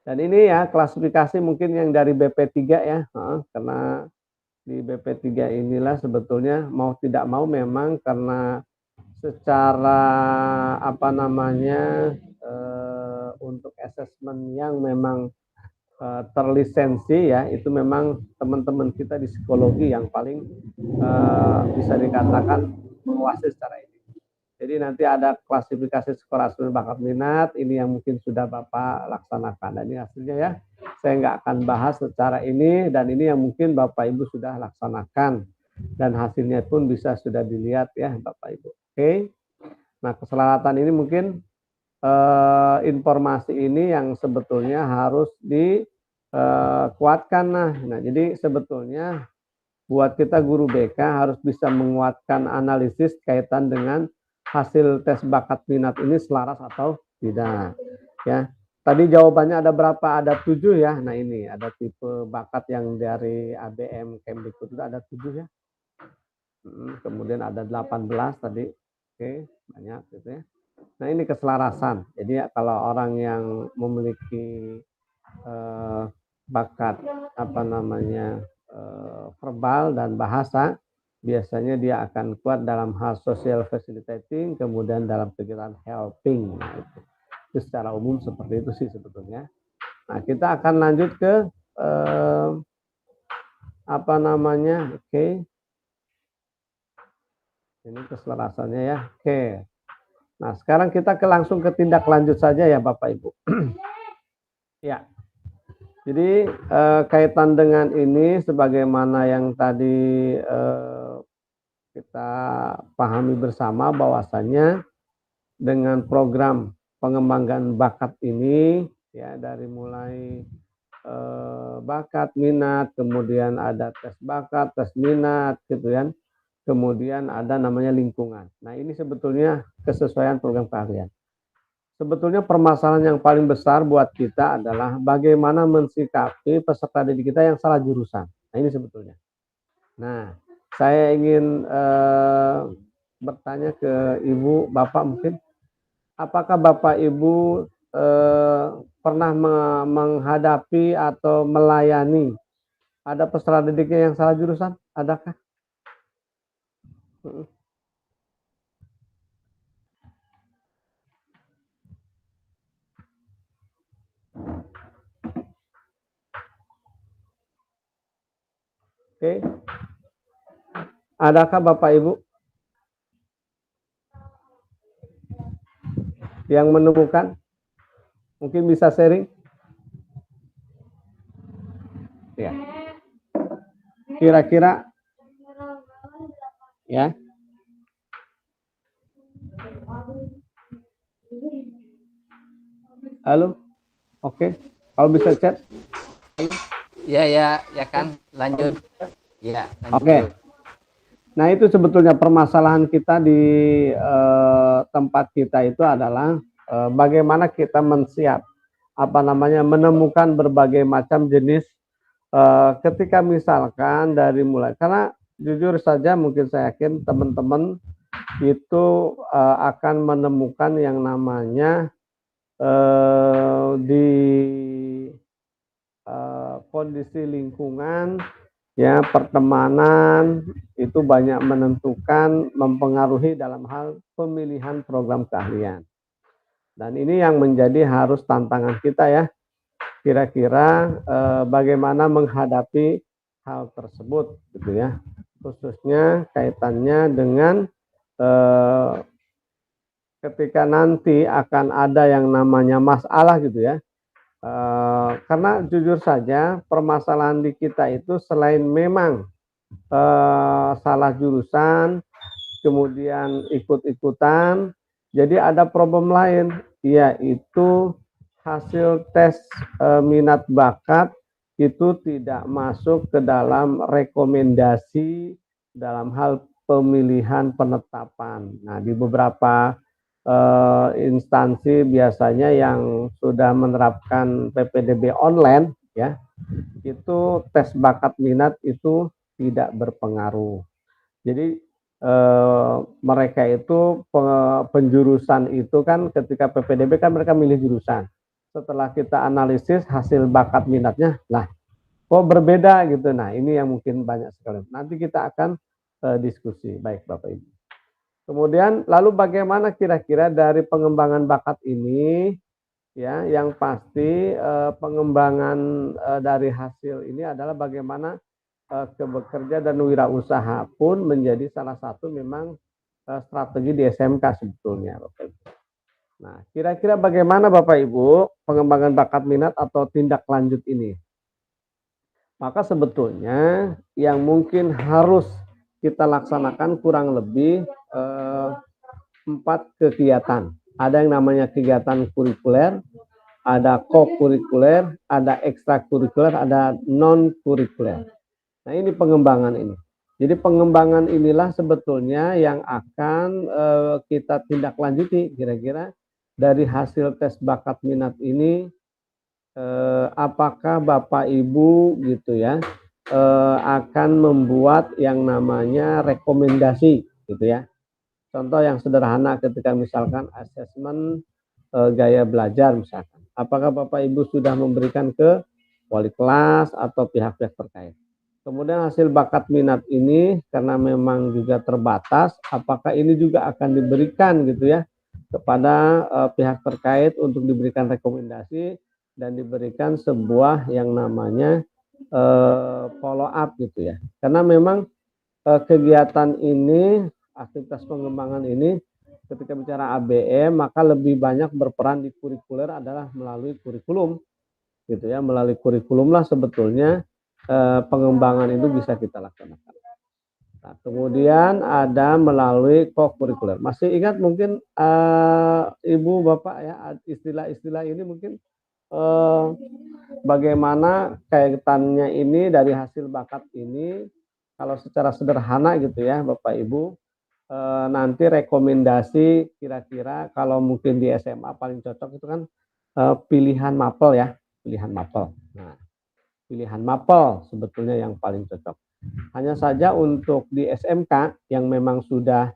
Dan ini ya klasifikasi mungkin yang dari BP3 ya, karena di BP3 inilah sebetulnya mau tidak mau memang karena secara apa namanya untuk asesmen yang memang terlisensi ya, itu memang teman-teman kita di psikologi yang paling bisa dikatakan menguasai secara ini. Jadi nanti ada klasifikasi skor asesmen bakat minat, ini yang mungkin sudah Bapak laksanakan. Dan ini hasilnya ya, saya nggak akan bahas secara ini, dan ini yang mungkin Bapak Ibu sudah laksanakan. Dan hasilnya pun bisa sudah dilihat ya Bapak Ibu. Oke, nah keselamatan ini mungkin informasi ini yang sebetulnya harus dikuatkan. Nah, jadi sebetulnya buat kita guru BK harus bisa menguatkan analisis kaitan dengan hasil tes bakat minat ini selaras atau tidak. Ya, tadi jawabannya ada berapa? Ada 7 ya. Nah ini ada tipe bakat yang dari ABM Kemdikbud itu ada 7 ya. Kemudian ada 18 tadi. Oke, banyak gitu ya. Nah ini keselarasan. Jadi kalau orang yang memiliki bakat apa namanya verbal dan bahasa, biasanya dia akan kuat dalam hal social facilitating, kemudian dalam kegiatan helping. Nah, itu secara umum seperti itu sih sebetulnya. Nah kita akan lanjut ke apa namanya, oke. Ini keselarasannya ya, oke. Nah, sekarang kita langsung ke tindak lanjut saja ya Bapak Ibu. Ya. Jadi kaitan dengan ini sebagaimana yang tadi kita pahami bersama bahwasannya dengan program pengembangan bakat ini ya dari mulai bakat, minat, kemudian ada tes bakat, tes minat gitu kan. Kemudian ada namanya lingkungan. Nah, ini sebetulnya kesesuaian program keahlian. Sebetulnya permasalahan yang paling besar buat kita adalah bagaimana mensikapi peserta didik kita yang salah jurusan. Nah, ini sebetulnya. Nah, saya ingin bertanya ke Ibu, Bapak mungkin, apakah Bapak Ibu pernah menghadapi atau melayani ada peserta didiknya yang salah jurusan? Adakah? Oke. Adakah Bapak Ibu yang menemukan? Mungkin bisa sharing? Ya. Kira-kira ya. Halo. Oke. Kalau bisa chat. Ya kan, lanjut. Ya, lanjut. Oke. Nah, itu sebetulnya permasalahan kita di tempat kita itu adalah bagaimana kita menemukan berbagai macam jenis ketika misalkan dari mulai, karena jujur saja mungkin saya yakin teman-teman itu akan menemukan yang namanya di kondisi lingkungan ya, pertemanan itu banyak menentukan, mempengaruhi dalam hal pemilihan program keahlian. Dan ini yang menjadi harus tantangan kita ya, kira-kira bagaimana menghadapi hal tersebut gitu ya, khususnya kaitannya dengan ketika nanti akan ada yang namanya masalah gitu ya. Karena jujur saja permasalahan di kita itu selain memang salah jurusan, kemudian ikut-ikutan, jadi ada problem lain, yaitu hasil tes minat bakat itu tidak masuk ke dalam rekomendasi dalam hal pemilihan penetapan. Nah, di beberapa instansi biasanya yang sudah menerapkan PPDB online ya, itu tes bakat minat itu tidak berpengaruh. Jadi mereka itu penjurusan itu kan ketika PPDB kan mereka milih jurusan. Setelah kita analisis hasil bakat minatnya, lah kok berbeda gitu. Nah ini yang mungkin banyak sekali. Nanti kita akan diskusi. Baik Bapak Ibu. Kemudian lalu bagaimana kira-kira dari pengembangan bakat ini, ya yang pasti pengembangan dari hasil ini adalah bagaimana bekerja dan wirausaha pun menjadi salah satu memang strategi di SMK sebetulnya Bapak Ibu. Nah kira-kira bagaimana Bapak Ibu pengembangan bakat minat atau tindak lanjut ini? Maka sebetulnya yang mungkin harus kita laksanakan kurang lebih 4 kegiatan. Ada yang namanya kegiatan kurikuler, ada co-kurikuler, ada ekstrakurikuler, ada non-kurikuler. Nah ini pengembangan ini. Jadi pengembangan inilah sebetulnya yang akan kita tindak lanjuti kira-kira dari hasil tes bakat minat ini, apakah Bapak Ibu gitu ya akan membuat yang namanya rekomendasi gitu ya. Contoh yang sederhana ketika misalkan asesmen gaya belajar misalkan. Apakah Bapak Ibu sudah memberikan ke wali kelas atau pihak-pihak terkait. Kemudian hasil bakat minat ini karena memang juga terbatas, apakah ini juga akan diberikan gitu ya kepada pihak terkait untuk diberikan rekomendasi dan diberikan sebuah yang namanya follow up gitu ya. Karena memang kegiatan ini, aktivitas pengembangan ini ketika bicara ABM maka lebih banyak berperan di kurikuler adalah melalui kurikulum gitu ya, melalui kurikulum lah sebetulnya pengembangan itu bisa kita laksanakan. Nah, kemudian ada melalui co-kurikuler. Masih ingat mungkin Ibu Bapak ya istilah-istilah ini mungkin bagaimana kaitannya ini dari hasil bakat ini kalau secara sederhana gitu ya Bapak Ibu nanti rekomendasi kira-kira kalau mungkin di SMA paling cocok itu kan pilihan mapel ya, pilihan mapel. Nah, pilihan mapel sebetulnya yang paling cocok. Hanya saja untuk di SMK yang memang sudah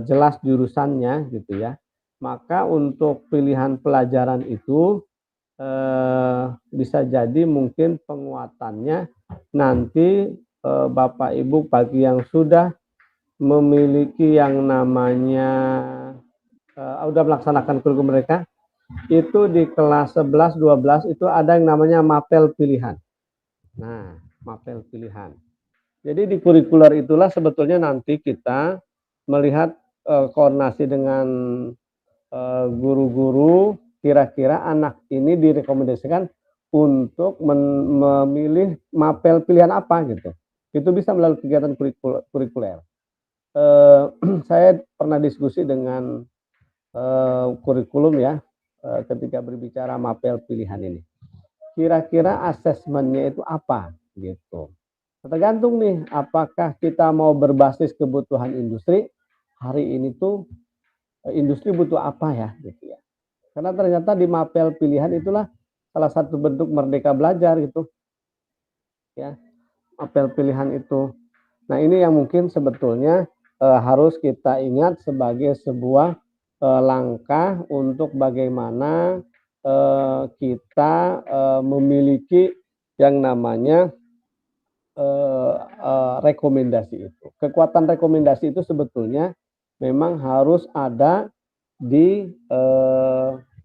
jelas jurusannya gitu ya, maka untuk pilihan pelajaran itu bisa jadi mungkin penguatannya nanti Bapak Ibu bagi yang sudah memiliki yang namanya udah melaksanakan kurikulum mereka itu di kelas 11, 12 itu ada yang namanya mapel pilihan. Nah, mapel pilihan. Jadi di kurikuler itulah sebetulnya nanti kita melihat koordinasi dengan guru-guru kira-kira anak ini direkomendasikan untuk memilih mapel pilihan apa gitu. Itu bisa melalui kegiatan kurikuler. Saya pernah diskusi dengan kurikulum ya ketika berbicara mapel pilihan ini. Kira-kira asesmennya itu apa gitu. Tergantung nih apakah kita mau berbasis kebutuhan industri. Hari ini tuh industri butuh apa ya gitu ya. Karena ternyata di mapel pilihan itulah salah satu bentuk merdeka belajar gitu. Ya, mapel pilihan itu. Nah, ini yang mungkin sebetulnya harus kita ingat sebagai sebuah langkah untuk bagaimana kita memiliki yang namanya rekomendasi itu. Kekuatan rekomendasi itu sebetulnya memang harus ada di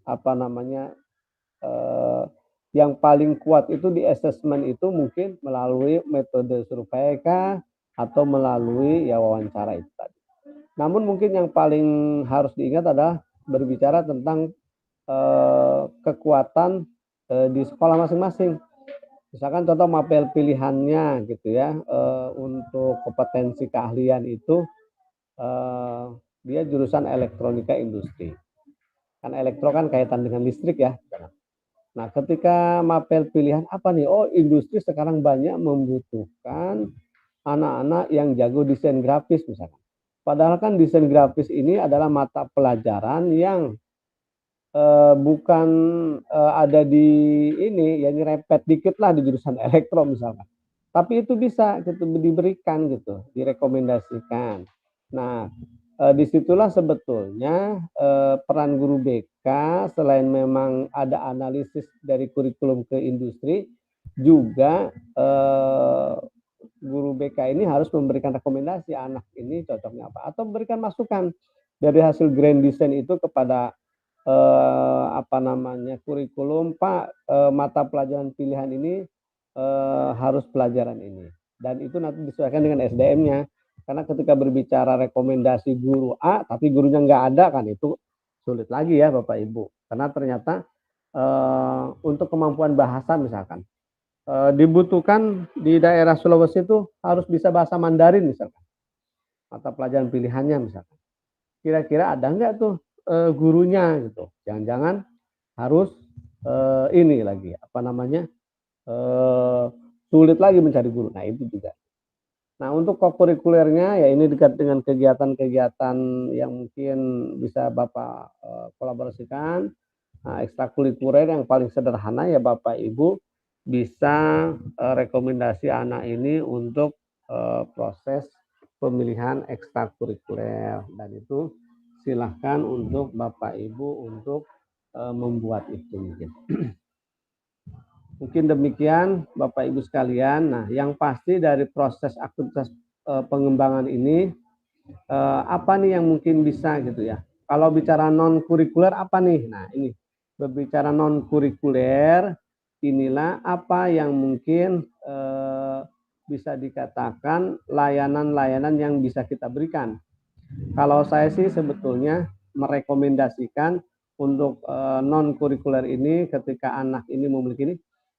apa namanya yang paling kuat itu di asesmen itu mungkin melalui metode survei atau melalui ya wawancara itu tadi. Namun mungkin yang paling harus diingat adalah berbicara tentang kekuatan di sekolah masing-masing. Misalkan contoh mapel pilihannya gitu ya untuk kompetensi keahlian itu dia jurusan elektronika industri. Kan elektro kan kaitan dengan listrik ya. Nah, ketika mapel pilihan apa nih? Oh, industri sekarang banyak membutuhkan anak-anak yang jago desain grafis misalkan. Padahal kan desain grafis ini adalah mata pelajaran yang bukan ada di ini, ya nyerempet dikit lah di jurusan elektro misalkan. Tapi itu bisa gitu, diberikan gitu, direkomendasikan. Nah, disitulah sebetulnya peran guru BK selain memang ada analisis dari kurikulum ke industri, juga guru BK ini harus memberikan rekomendasi anak ini cocoknya apa, atau memberikan masukan dari hasil grand design itu kepada apa namanya kurikulum, Pak, mata pelajaran pilihan ini harus pelajaran ini, dan itu nanti disesuaikan dengan SDM-nya. Karena ketika berbicara rekomendasi guru A tapi gurunya nggak ada, kan itu sulit lagi ya Bapak Ibu, karena ternyata untuk kemampuan bahasa misalkan dibutuhkan di daerah Sulawesi itu harus bisa bahasa Mandarin misalkan, mata pelajaran pilihannya misalkan. Kira-kira ada nggak tuh gurunya gitu? Jangan-jangan harus ini lagi apa namanya sulit lagi mencari guru. Nah itu juga. Nah untuk kokurikulernya ya ini dekat dengan kegiatan-kegiatan yang mungkin bisa Bapak kolaborasikan. Nah, ekstrakurikuler yang paling sederhana ya Bapak Ibu bisa rekomendasi anak ini untuk proses pemilihan ekstrakurikuler, dan itu silahkan untuk Bapak Ibu untuk membuat itu mungkin. Mungkin demikian Bapak Ibu sekalian. Nah, yang pasti dari proses aktivitas pengembangan ini apa nih yang mungkin bisa gitu ya. Kalau bicara non kurikuler apa nih? Nah, ini berbicara non kurikuler, inilah apa yang mungkin bisa dikatakan layanan-layanan yang bisa kita berikan. Kalau saya sih sebetulnya merekomendasikan untuk non kurikuler ini, ketika anak ini memiliki ini,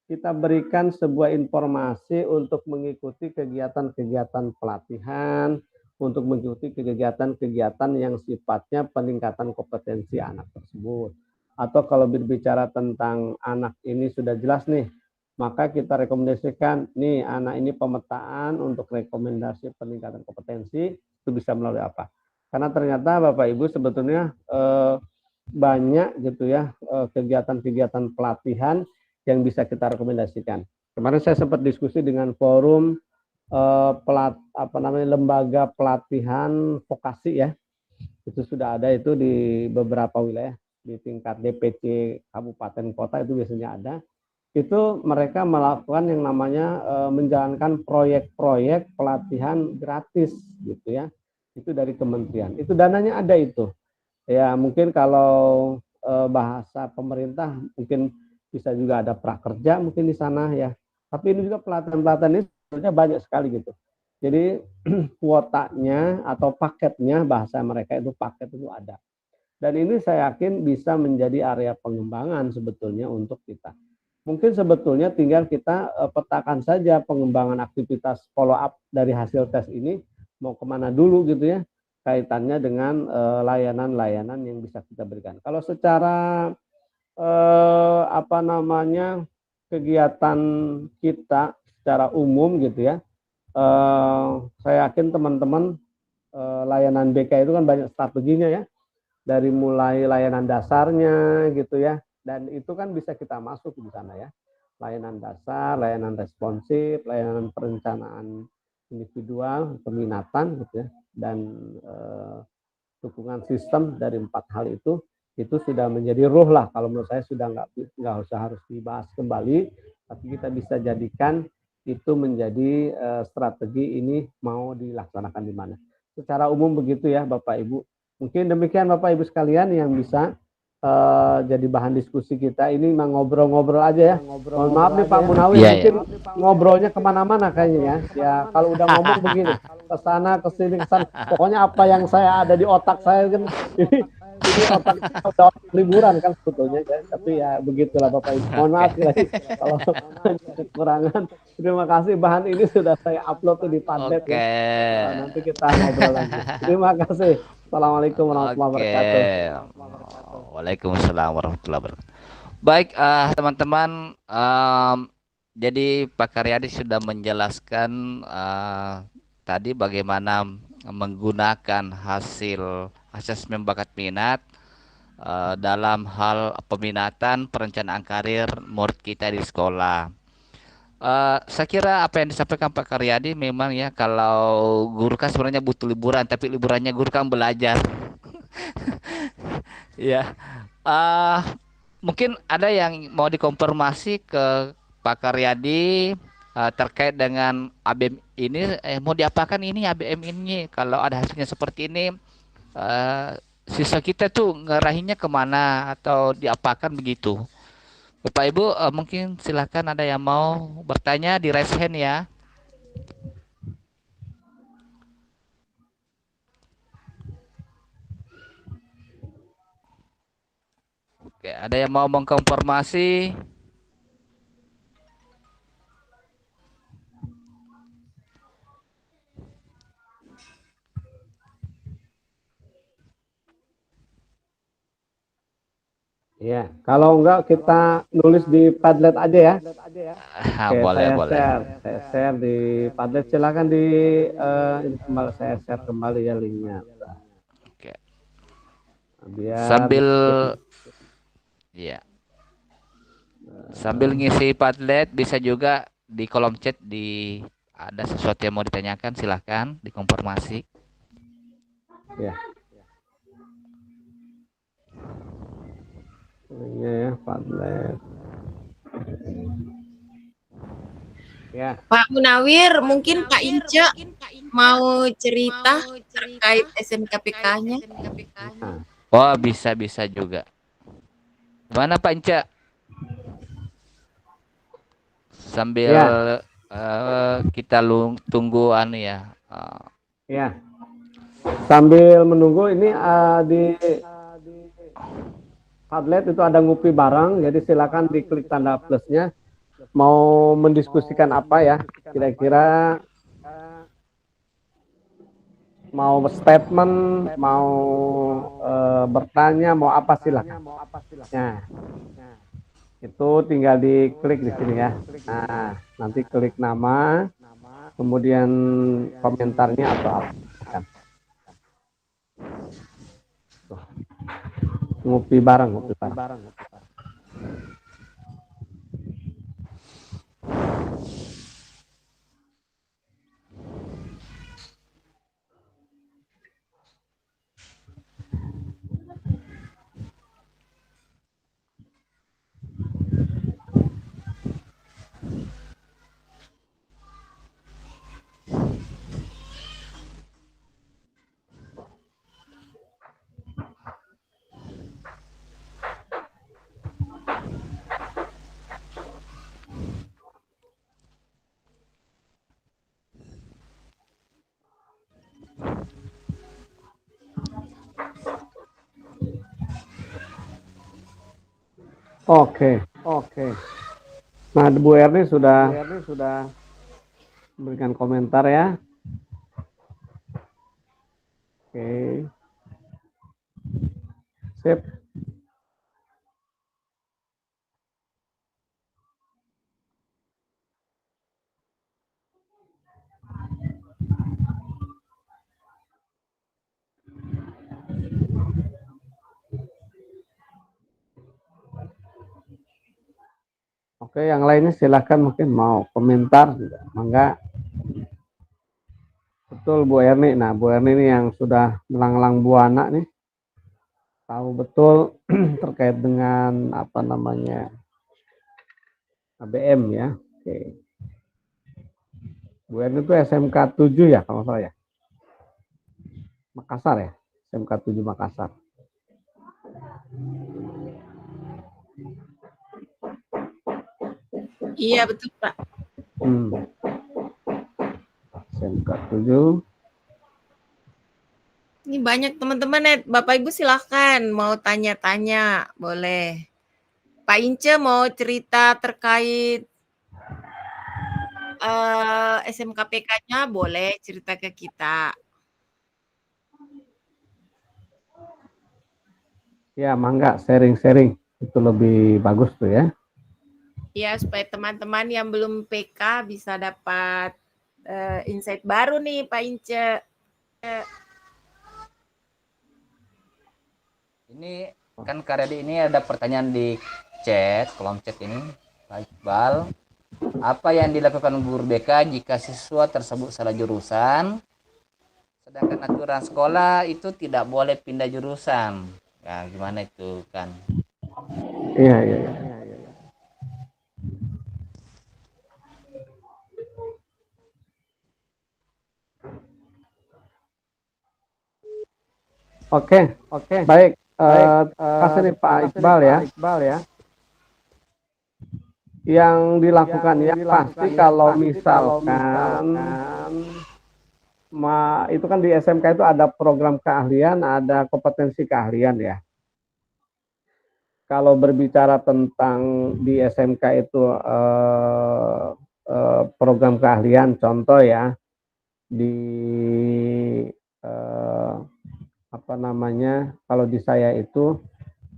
kita berikan sebuah informasi untuk mengikuti kegiatan-kegiatan pelatihan, untuk mengikuti kegiatan-kegiatan yang sifatnya peningkatan kompetensi anak tersebut. Atau kalau berbicara tentang anak ini sudah jelas nih, maka kita rekomendasikan nih anak ini pemetaan untuk rekomendasi peningkatan kompetensi itu bisa melalui apa? Karena ternyata Bapak Ibu sebetulnya banyak gitu ya kegiatan-kegiatan pelatihan yang bisa kita rekomendasikan. Kemarin saya sempat diskusi dengan forum lembaga pelatihan vokasi ya, itu sudah ada itu di beberapa wilayah di tingkat DPC kabupaten kota itu biasanya ada. Itu mereka melakukan yang namanya menjalankan proyek-proyek pelatihan gratis gitu ya, itu dari kementerian, itu dananya ada itu ya. Mungkin kalau bahasa pemerintah mungkin bisa juga ada prakerja mungkin di sana ya, tapi ini juga pelatihan-pelatihan ini sebenarnya banyak sekali gitu. Jadi kuotanya atau paketnya, bahasa mereka itu paket itu ada. Dan ini saya yakin bisa menjadi area pengembangan sebetulnya untuk kita. Mungkin sebetulnya tinggal kita petakan saja pengembangan aktivitas follow up dari hasil tes ini mau kemana dulu gitu ya, kaitannya dengan layanan-layanan yang bisa kita berikan. Kalau secara kegiatan kita secara umum gitu ya, saya yakin teman-teman layanan BK itu kan banyak strateginya ya, dari mulai layanan dasarnya gitu ya, dan itu kan bisa kita masuk di sana ya, layanan dasar, layanan responsif, layanan perencanaan individual, peminatan gitu ya, dan dukungan sistem. Dari 4 hal itu sudah menjadi ruh lah, kalau menurut saya sudah nggak usah harus dibahas kembali, tapi kita bisa jadikan itu menjadi strategi ini mau dilaksanakan di mana. Secara umum begitu ya Bapak Ibu. Mungkin demikian Bapak Ibu sekalian yang bisa jadi bahan diskusi kita. Ini memang ngobrol-ngobrol aja ya. Mohon maaf nih Pak Munawi, mungkin ngobrolnya kemana-mana kayaknya ya. Ya kalau udah ngomong begini, kesana kesini kesana. Pokoknya apa yang saya ada di otak saya kan ini otak udah liburan kan sebetulnya ya. Tapi ya begitulah Bapak Ibu. Mohon maaf lagi kalau kekurangan. Terima kasih, bahan ini sudah saya upload tuh di Padlet ya. Nanti kita ngobrol lagi. Terima kasih. Assalamualaikum warahmatullahi wabarakatuh. Waalaikumsalam warahmatullahi wabarakatuh. Baik, teman-teman, jadi Pak Karyadi sudah menjelaskan tadi bagaimana menggunakan hasil asesmen bakat minat dalam hal peminatan perencanaan karir murid kita di sekolah. Saya kira apa yang disampaikan Pak Karyadi memang ya, kalau guru kan sebenarnya butuh liburan, tapi liburannya guru kan belajar. Ya, eh mungkin ada yang mau dikonfirmasi ke Pak Karyadi terkait dengan ABM ini, mau diapakan ini ABM ini? Kalau ada hasilnya seperti ini, eh siswa kita tuh ngerahinya kemana atau diapakan begitu? Bapak Ibu, mungkin silakan ada yang mau bertanya di raise hand ya. Oke, ada yang mau mengkonfirmasi? Ya, kalau enggak kita nulis di Padlet aja ya. Oke, Boleh, boleh. saya share di Padlet. Silakan di ini kembali saya share kembali ya linknya. Oke. Biar Sambil ya, sambil ngisi Padlet bisa juga di kolom chat ada sesuatu yang mau ditanyakan, silahkan dikonfirmasi. ya. Linknya ya Padlet. Ya. Pak Munawir, mungkin Pak Ince mau cerita terkait SMKPK-nya. Nah, Oh, bisa juga. Mana Pak Inca? Sambil Ya. kita tunggu anu ya. Ya. Sambil menunggu ini di Padlet itu ada ngupi bareng, jadi silakan diklik tanda plusnya. Mau mendiskusikan apa ya? Kira-kira mau statement, mau bertanya, mau apa silakan. Nah, itu tinggal diklik di sini ya. Nah, nanti klik nama, kemudian komentarnya atau apa. Ngopi bareng. Oke. Nah, Bu Erni sudah memberikan komentar ya. Oke. Sip. Oke, yang lainnya silahkan mungkin mau komentar juga. Mangga. Betul Bu Erni. Nah, Bu Erni ini yang sudah melanglang buana nih. Tahu betul terkait dengan apa namanya ABM ya. Oke. Bu Erni itu SMK 7 ya kalau salah ya. Makassar ya. SMK 7 Makassar. Iya, betul, Pak. SMK 7. Ini banyak teman-teman ya. Bapak Ibu silahkan mau tanya-tanya, boleh. Pak Ince mau cerita terkait SMKPK-nya, boleh cerita ke kita. Ya, mangga sharing-sharing. Itu lebih bagus tuh ya. Ya, supaya teman-teman yang belum PK bisa dapat insight baru nih, Pak Ince. Ini Kan Karyadi ini ada pertanyaan di chat, kolom chat ini, Pak Iqbal. Apa yang dilakukan guru BK jika siswa tersebut salah jurusan, sedangkan aturan sekolah itu tidak boleh pindah jurusan? Ya, gimana itu kan? Iya, iya, iya. Oke, baik. Kasih nih Pak Iqbal ya. Yang dilakukan ya pasti kalau misalkan itu kan di SMK itu ada program keahlian, ada kompetensi keahlian ya. Kalau berbicara tentang di SMK itu program keahlian, contoh ya di kalau di saya itu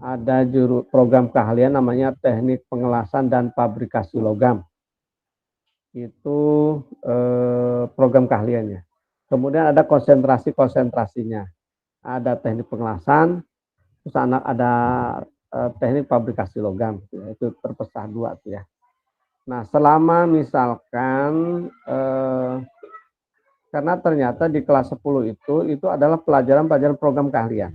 ada program keahlian namanya teknik pengelasan dan fabrikasi logam. Itu program keahliannya. Kemudian ada konsentrasinya. Ada teknik pengelasan, terus ada teknik fabrikasi logam. Itu terpisah dua tuh ya. Nah, selama misalkan karena ternyata di kelas 10 itu adalah pelajaran program keahlian.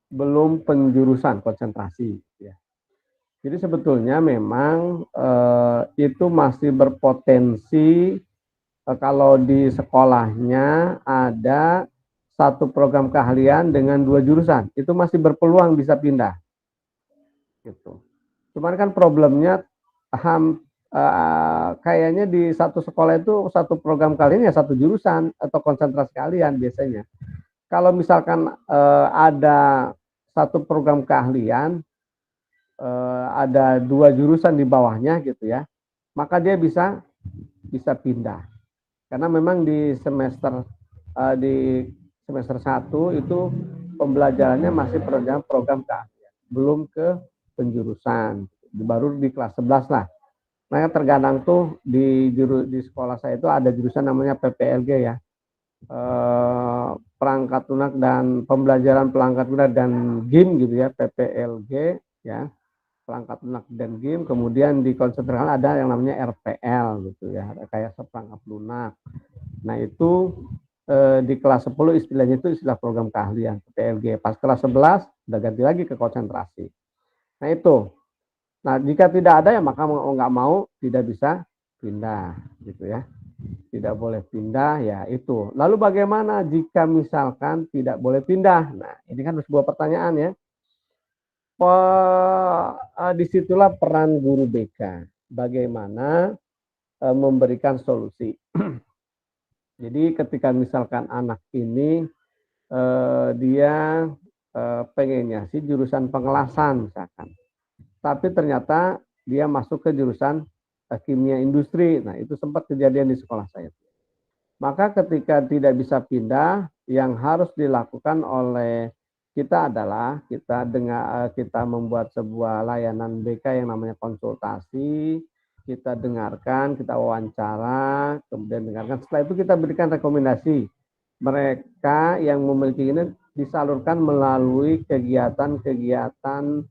Belum penjurusan konsentrasi ya. Jadi sebetulnya memang itu masih berpotensi kalau di sekolahnya ada satu program keahlian dengan 2 jurusan, itu masih berpeluang bisa pindah. Gitu. Cuman kan problemnya kayaknya di satu sekolah itu satu program keahlian ya satu jurusan atau konsentrasi keahlian biasanya. Kalau misalkan ada satu program keahlian, ada 2 jurusan di bawahnya gitu ya, maka dia bisa pindah. Karena memang di semester 1 itu pembelajarannya masih program keahlian, belum ke penjurusan. Baru di kelas 11 lah. Nah, terkadang tuh di sekolah saya itu ada jurusan namanya PPLG ya. Perangkat lunak dan pembelajaran perangkat lunak dan game gitu ya, PPLG ya. Perangkat lunak dan game, kemudian di konsentrasi ada yang namanya RPL gitu ya, kayak seperangkat lunak. Nah, itu di kelas 10 istilahnya itu istilah program keahlian PPLG. Pas kelas 11 udah ganti lagi ke konsentrasi. Nah, itu. Nah, jika tidak ada ya maka mau nggak mau tidak bisa pindah gitu ya. Tidak boleh pindah ya itu. Lalu bagaimana jika misalkan tidak boleh pindah? Nah, ini kan sebuah pertanyaan ya. Disitulah peran guru BK. Bagaimana memberikan solusi. Jadi ketika misalkan anak ini dia pengennya sih jurusan pengelasan misalkan. Tapi ternyata dia masuk ke jurusan kimia industri. Nah, itu sempat kejadian di sekolah saya. Maka ketika tidak bisa pindah, yang harus dilakukan oleh kita adalah kita membuat sebuah layanan BK yang namanya konsultasi, kita dengarkan, kita wawancara, kemudian dengarkan. Setelah itu kita berikan rekomendasi. Mereka yang memiliki ini disalurkan melalui kegiatan-kegiatan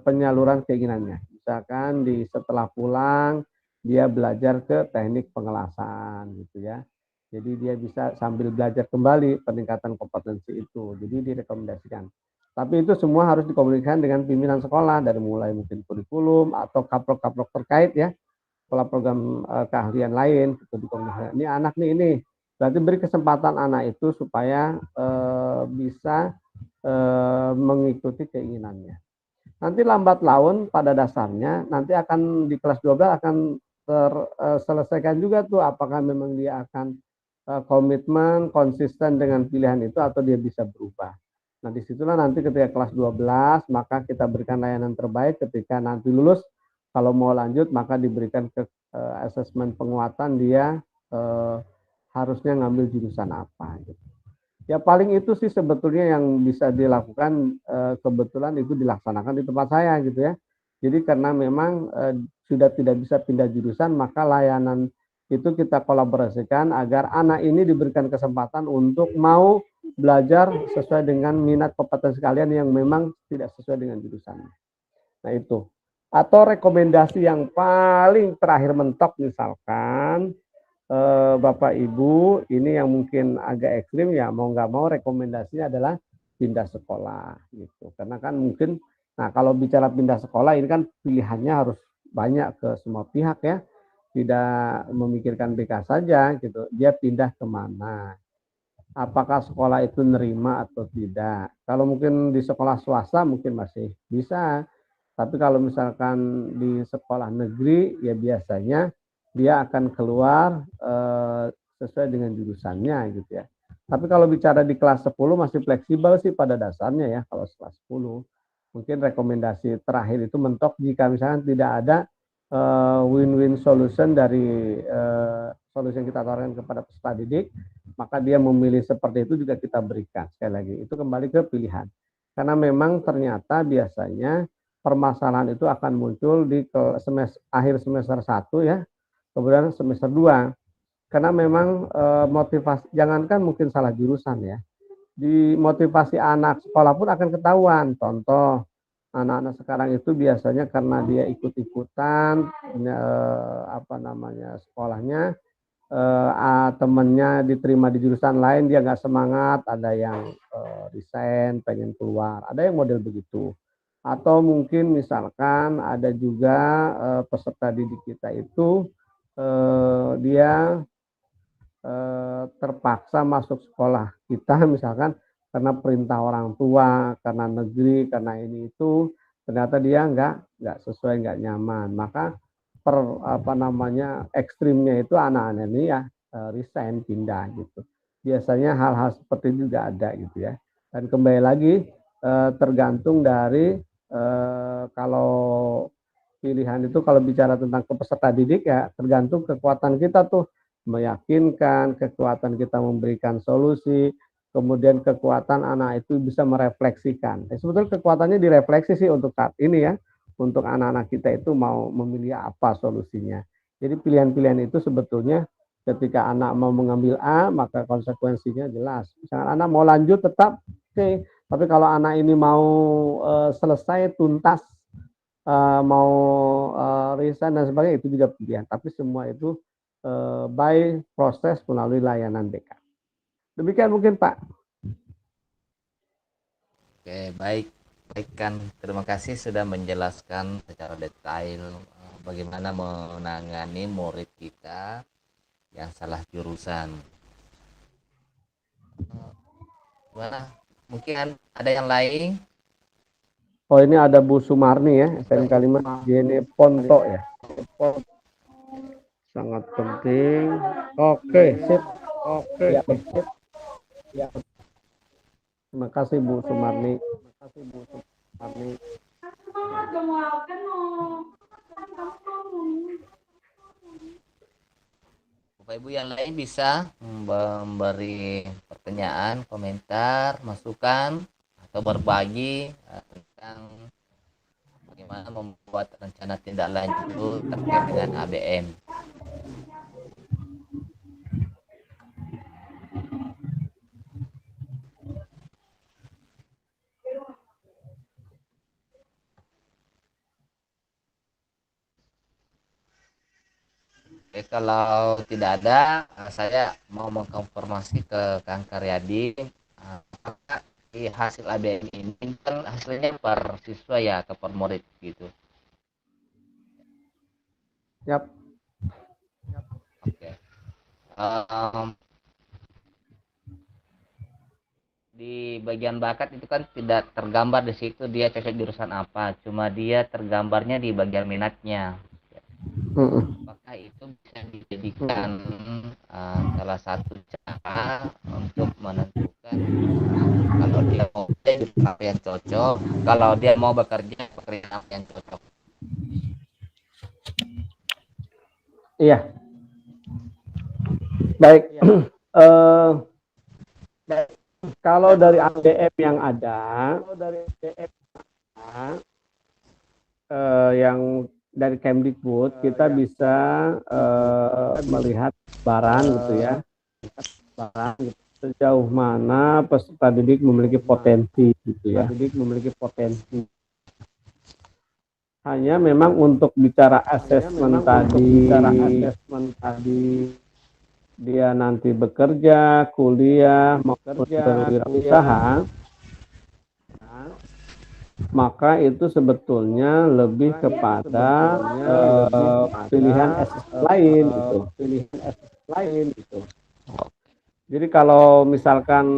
penyaluran keinginannya. Misalkan setelah pulang dia belajar ke teknik pengelasan gitu ya. Jadi dia bisa sambil belajar kembali peningkatan kompetensi itu. Jadi direkomendasikan. Tapi itu semua harus dikomunikasikan dengan pimpinan sekolah dari mulai mungkin kurikulum atau kaprok-kaprok terkait ya. Sekolah program keahlian lain itu dikomunikasikan. Ini anak nih ini. Berarti beri kesempatan anak itu supaya bisa mengikuti keinginannya. Nanti lambat laun pada dasarnya nanti akan di kelas 12 akan terselesaikan juga tuh apakah memang dia akan komitmen konsisten dengan pilihan itu atau dia bisa berubah. Nah, disitulah nanti ketika kelas 12 maka kita berikan layanan terbaik. Ketika nanti lulus kalau mau lanjut maka diberikan ke asesmen penguatan dia harusnya ngambil jurusan apa gitu. Ya paling itu sih sebetulnya yang bisa dilakukan, kebetulan itu dilaksanakan di tempat saya gitu ya. Jadi karena memang sudah tidak bisa pindah jurusan, maka layanan itu kita kolaborasikan agar anak ini diberikan kesempatan untuk mau belajar sesuai dengan minat kompetensi kalian yang memang tidak sesuai dengan jurusannya. Nah itu. Atau rekomendasi yang paling terakhir mentok misalkan Bapak Ibu ini yang mungkin agak ekstrim ya mau nggak mau rekomendasinya adalah pindah sekolah gitu. Karena kan mungkin, nah kalau bicara pindah sekolah ini kan pilihannya harus banyak ke semua pihak ya. Tidak memikirkan BK saja gitu. Dia pindah kemana? Apakah sekolah itu nerima atau tidak? Kalau mungkin di sekolah swasta mungkin masih bisa. Tapi kalau misalkan di sekolah negeri, ya biasanya dia akan keluar sesuai dengan jurusannya gitu ya. Tapi kalau bicara di kelas 10 masih fleksibel sih pada dasarnya ya kalau kelas 10. Mungkin rekomendasi terakhir itu mentok jika misalkan tidak ada win-win solution dari solusi yang kita tawarkan kepada peserta didik, maka dia memilih seperti itu juga kita berikan. Sekali lagi, itu kembali ke pilihan. Karena memang ternyata biasanya permasalahan itu akan muncul di akhir semester 1 ya, kemudian semester 2. Karena memang motivasi, jangankan mungkin salah jurusan ya, di motivasi anak sekolah pun akan ketahuan. Contoh, anak-anak sekarang itu biasanya karena dia ikut-ikutan sekolahnya, temennya diterima di jurusan lain, dia nggak semangat, ada yang resign, pengen keluar, ada yang model begitu. Atau mungkin misalkan ada juga peserta didik kita itu dia terpaksa masuk sekolah kita misalkan karena perintah orang tua, karena negeri, karena ini itu, ternyata dia nggak sesuai, nggak nyaman, maka ekstrimnya itu anak-anak ini ya resign, pindah gitu. Biasanya hal-hal seperti itu juga ada gitu ya. Dan kembali lagi tergantung dari kalau pilihan itu kalau bicara tentang peserta didik ya tergantung kekuatan kita tuh meyakinkan, kekuatan kita memberikan solusi, kemudian kekuatan anak itu bisa merefleksikan. Sebetulnya kekuatannya direfleksi sih untuk saat ini ya, untuk anak-anak kita itu mau memilih apa solusinya. Jadi pilihan-pilihan itu sebetulnya ketika anak mau mengambil A, maka konsekuensinya jelas. Misalnya anak mau lanjut tetap, oke. Tapi kalau anak ini mau selesai, tuntas, mau resign dan sebagainya, itu juga pilihan. Tapi semua itu by proses melalui layanan BK. Demikian mungkin Pak. Oke, baik. Baik kan, terima kasih sudah menjelaskan secara detail bagaimana menangani murid kita yang salah jurusan. Wah, mungkin ada yang lain? Oh ini ada Bu Sumarni ya, SMK 5 Gene Ponto ya. Sangat penting. Oke, sip. Oke, sip. Ya. Terima kasih Bu Sumarni. Bapak Ibu yang lain bisa memberi pertanyaan, komentar, masukan, atau berbagi tentang bagaimana membuat rencana tindak lanjut terkait dengan ABM. Oke, kalau tidak ada, saya mau mengkonfirmasi ke Kang Karyadi, apakah di hasil ABM ini kan hasilnya per siswa ya atau per murid gitu. Yap. Oke. Di bagian bakat itu kan tidak tergambar di situ dia cocok jurusan apa, cuma dia tergambarnya di bagian minatnya. Apakah itu bisa dijadikan salah satu cara untuk menentukan kalau dia mau jurusan apa yang cocok, kalau dia mau bekerja pekerjaan apa yang cocok? Iya. Baik. Kalau dari ABM yang ada, yang dari Kemdikbud kita bisa melihat barang gitu ya, barang gitu. sejauh mana peserta didik memiliki potensi gitu ya. Didik memiliki potensi. Hanya memang untuk bicara asesmen tadi, dia nanti bekerja, kuliah, maupun berwirausaha, maka itu sebetulnya lebih kepada pilihan asesmen lain gitu. Jadi kalau misalkan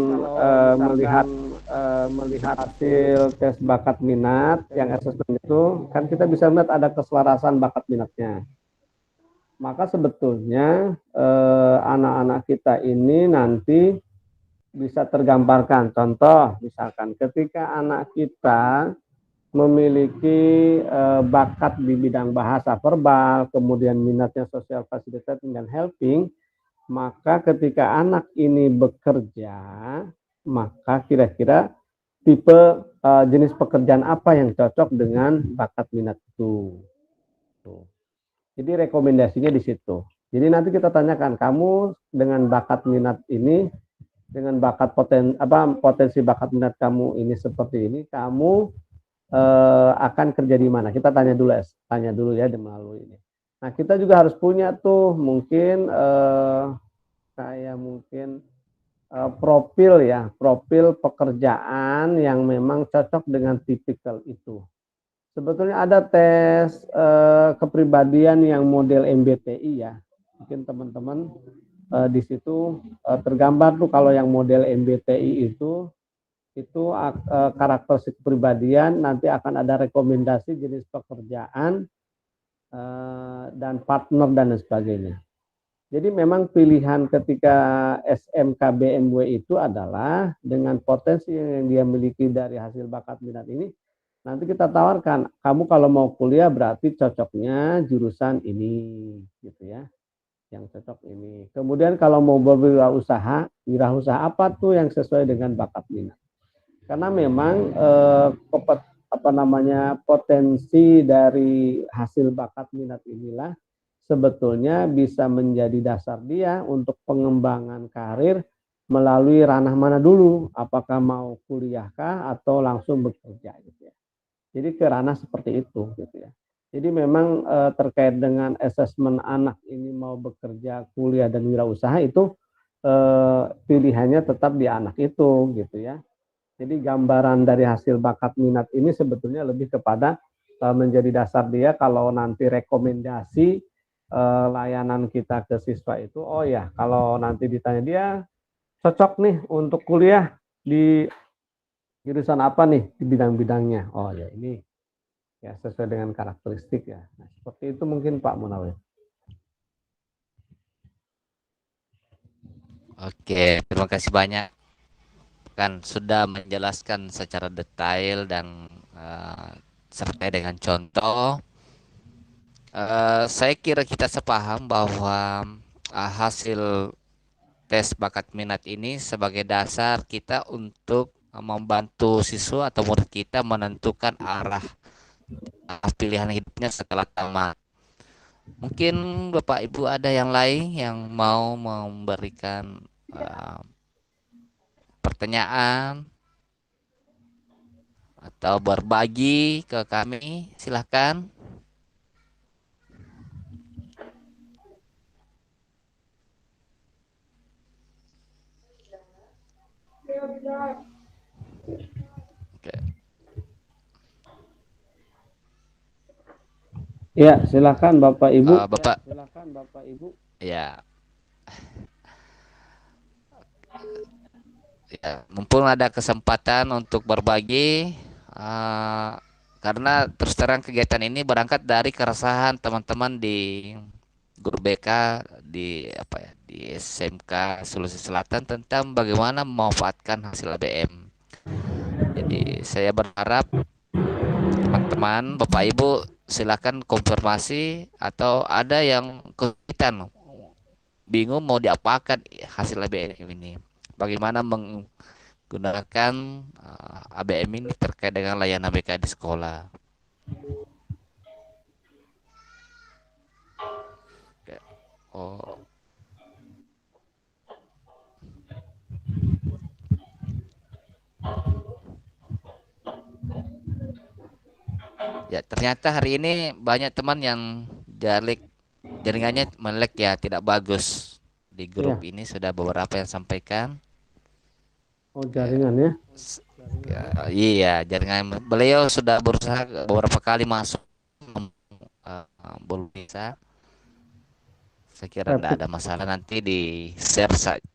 melihat hasil tes bakat minat yang asesmen itu, kan kita bisa melihat ada keselarasan bakat minatnya. Maka sebetulnya anak-anak kita ini nanti bisa tergambarkan. Contoh, misalkan ketika anak kita memiliki bakat di bidang bahasa verbal, kemudian minatnya social facilitating dan helping, maka ketika anak ini bekerja, maka kira-kira tipe jenis pekerjaan apa yang cocok dengan bakat minat itu. Jadi rekomendasinya di situ. Jadi nanti kita tanyakan, kamu dengan bakat minat ini, dengan bakat potensi bakat minat kamu ini seperti ini, kamu akan kerja di mana? Kita tanya dulu ya melalui ini. Nah, kita juga harus punya tuh mungkin profil pekerjaan yang memang cocok dengan tipikal itu. Sebetulnya ada tes kepribadian yang model MBTI ya. Mungkin teman-teman di situ tergambar tuh kalau yang model MBTI itu karakteristik kepribadian, nanti akan ada rekomendasi jenis pekerjaan dan partner dan sebagainya. Jadi memang pilihan ketika SMK BMW itu adalah dengan potensi yang dia miliki dari hasil bakat minat ini, nanti kita tawarkan, kamu kalau mau kuliah berarti cocoknya jurusan ini, gitu ya, yang cocok ini. Kemudian kalau mau berwirausaha, wirausaha apa tuh yang sesuai dengan bakat minat? Karena memang potensi dari hasil bakat minat inilah sebetulnya bisa menjadi dasar dia untuk pengembangan karir melalui ranah mana dulu, apakah mau kuliahkah atau langsung bekerja gitu ya. Jadi ke ranah seperti itu gitu ya. Jadi memang terkait dengan asesmen anak ini mau bekerja, kuliah dan wirausaha itu pilihannya tetap di anak itu gitu ya. Jadi gambaran dari hasil bakat minat ini sebetulnya lebih kepada menjadi dasar dia kalau nanti rekomendasi layanan kita ke siswa itu, oh ya kalau nanti ditanya dia cocok nih untuk kuliah di jurusan apa nih di bidang-bidangnya, oh ya ini ya sesuai dengan karakteristik ya. Nah, seperti itu mungkin Pak Munawir. Oke, terima kasih banyak. Kan sudah menjelaskan secara detail dan serta dengan contoh. Saya kira kita sepaham bahwa hasil tes bakat minat ini sebagai dasar kita untuk membantu siswa atau murid kita menentukan arah pilihan hidupnya setelah tamat. Mungkin Bapak Ibu ada yang lain yang mau memberikan pertanyaan atau berbagi ke kami, silahkan. Oke. Ya, silakan Bapak Ibu. Ya. Ya, mumpung ada kesempatan untuk berbagi, karena terus terang kegiatan ini berangkat dari keresahan teman-teman di guru BK di di SMK Sulawesi Selatan tentang bagaimana memanfaatkan hasil ABM. Jadi saya berharap teman-teman, Bapak Ibu silakan konfirmasi atau ada yang kesulitan, bingung mau diapakan hasil ABM ini. Bagaimana menggunakan ABM ini terkait dengan layanan BK di sekolah. Oh. Ya, ternyata hari ini banyak teman yang jaringannya melek ya, tidak bagus. Di grup Iya. ini sudah beberapa yang sampaikan. Oh, Ya, jaringan ya. iya, jaringan beliau sudah berusaha beberapa kali masuk, belum bisa. Saya kira tidak Rapid. ada masalah, nanti di share saja.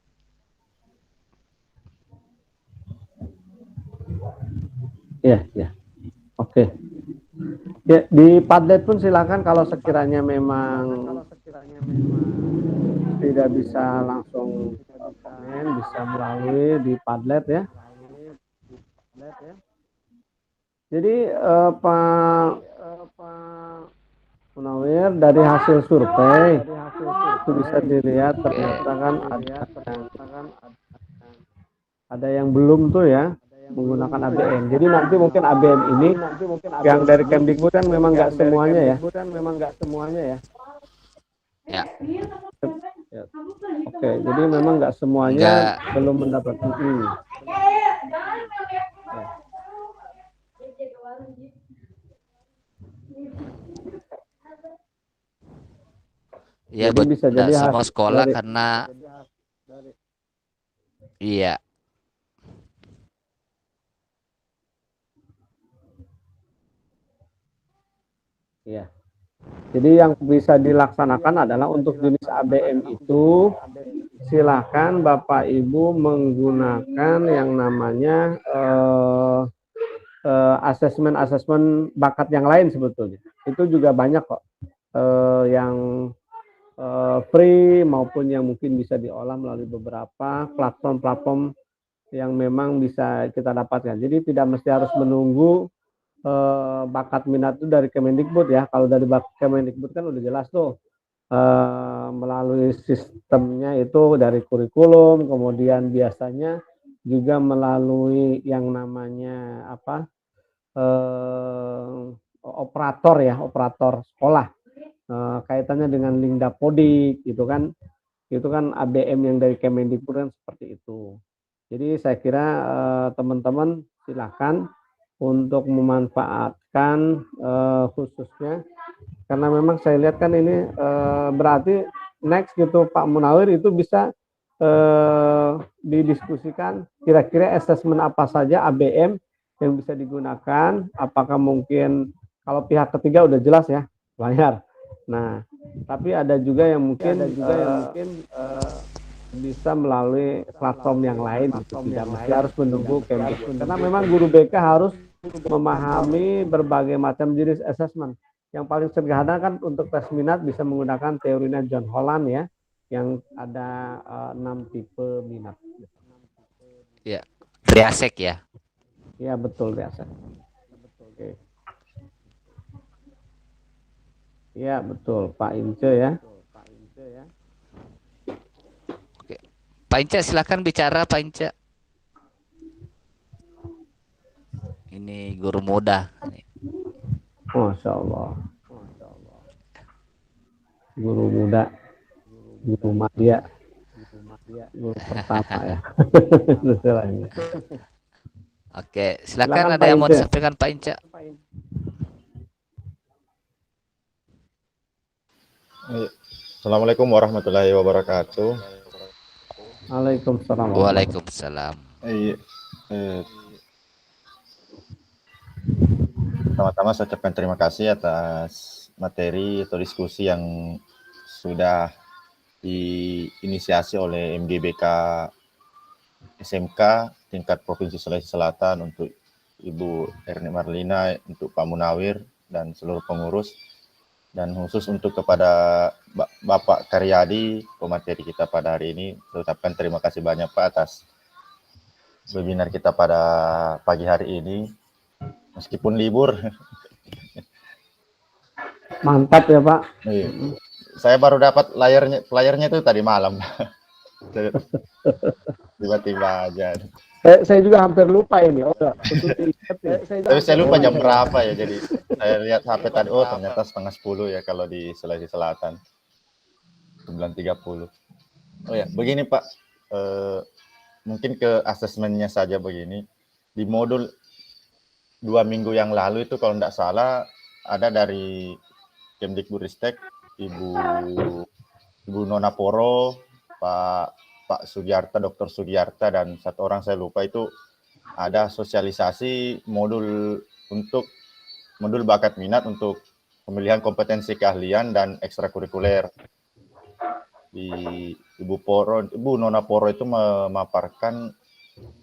Iya, iya. Oke. Ya, di Padlet pun silakan kalau sekiranya memang tidak bisa langsung komen, bisa melalui di Padlet ya. Jadi Pak Munawir, dari hasil survei itu bisa dilihat ternyata kan ada yang belum tuh ya menggunakan ABM. Jadi nanti mungkin ABM ini yang dari Kemdikbud kan memang nggak semuanya ya. Ya, Ya. Oke, jadi memang nggak semuanya enggak. belum mendapat. Ya, Jadi bisa tidak jadi semua sekolah dari karena iya. ya. Jadi yang bisa dilaksanakan adalah untuk jenis ABM itu silakan Bapak Ibu menggunakan yang namanya asesmen bakat yang lain sebetulnya. Itu juga banyak kok yang free maupun yang mungkin bisa diolah melalui beberapa platform-platform yang memang bisa kita dapatkan. Jadi tidak mesti harus menunggu bakat minat itu dari Kemendikbud ya. Kalau dari Kemendikbud kan udah jelas tuh melalui sistemnya itu dari kurikulum, kemudian biasanya juga melalui yang namanya apa operator ya, operator sekolah. Kaitannya dengan Lingdapodik gitu kan. Itu kan ABM yang dari Kemendikbud kan seperti itu. Jadi saya kira teman-teman silakan untuk memanfaatkan khususnya karena memang saya lihat kan ini berarti next gitu Pak Munawir itu bisa didiskusikan kira-kira asesmen apa saja ABM yang bisa digunakan, apakah mungkin kalau pihak ketiga udah jelas ya bayar. Nah, tapi ada juga yang mungkin bisa melalui platform yang lain gitu. Tidak mesti harus menunggu Kemdikbud. Karena memang guru BK harus memahami berbagai macam jenis assessment. Yang paling sederhana kan untuk tes minat bisa menggunakan teorinya John Holland ya, yang ada 6 tipe minat. Ya, Triasek ya. Ya betul biasa. Oke. Ya betul Pak Ince ya. Oke. Pak Ince silakan bicara Pak Ince. Ini guru muda. Masya Allah. Guru muda, guru madya, guru pertama ya. Oke, silakan ada Pak yang mau Ince. disampaikan Pak Ince. Assalamualaikum warahmatullahi wabarakatuh. Waalaikumsalam. Waalaikumsalam. Pertama-tama saya ucapkan terima kasih atas materi atau diskusi yang sudah diinisiasi oleh MGBK SMK tingkat Provinsi Sulawesi Selatan untuk Ibu Erni Marlina, untuk Pak Munawir dan seluruh pengurus, dan khusus untuk kepada Bapak Karyadi pemateri kita pada hari ini. Saya ucapkan terima kasih banyak Pak atas webinar kita pada pagi hari ini meskipun libur. Mantap ya Pak. Saya baru dapat layarnya itu tadi malam. Tiba-tiba aja. Saya juga hampir lupa ini. Tapi saya lupa jam berapa ya. Jadi saya lihat HP tadi, oh ternyata 9:30 ya kalau di Sulawesi Selatan. 9:30. Oh ya, begini Pak. Mungkin ke asesmennya saja begini. Di modul 2 minggu yang lalu itu kalau tidak salah ada dari Kemdikbudristek, Ibu Nona Poro, Pak Sugiarta, Dr. Sugiarta, dan satu orang saya lupa itu ada sosialisasi modul bakat minat untuk pemilihan kompetensi keahlian dan ekstrakurikuler. Ibu Nona Poro itu memaparkan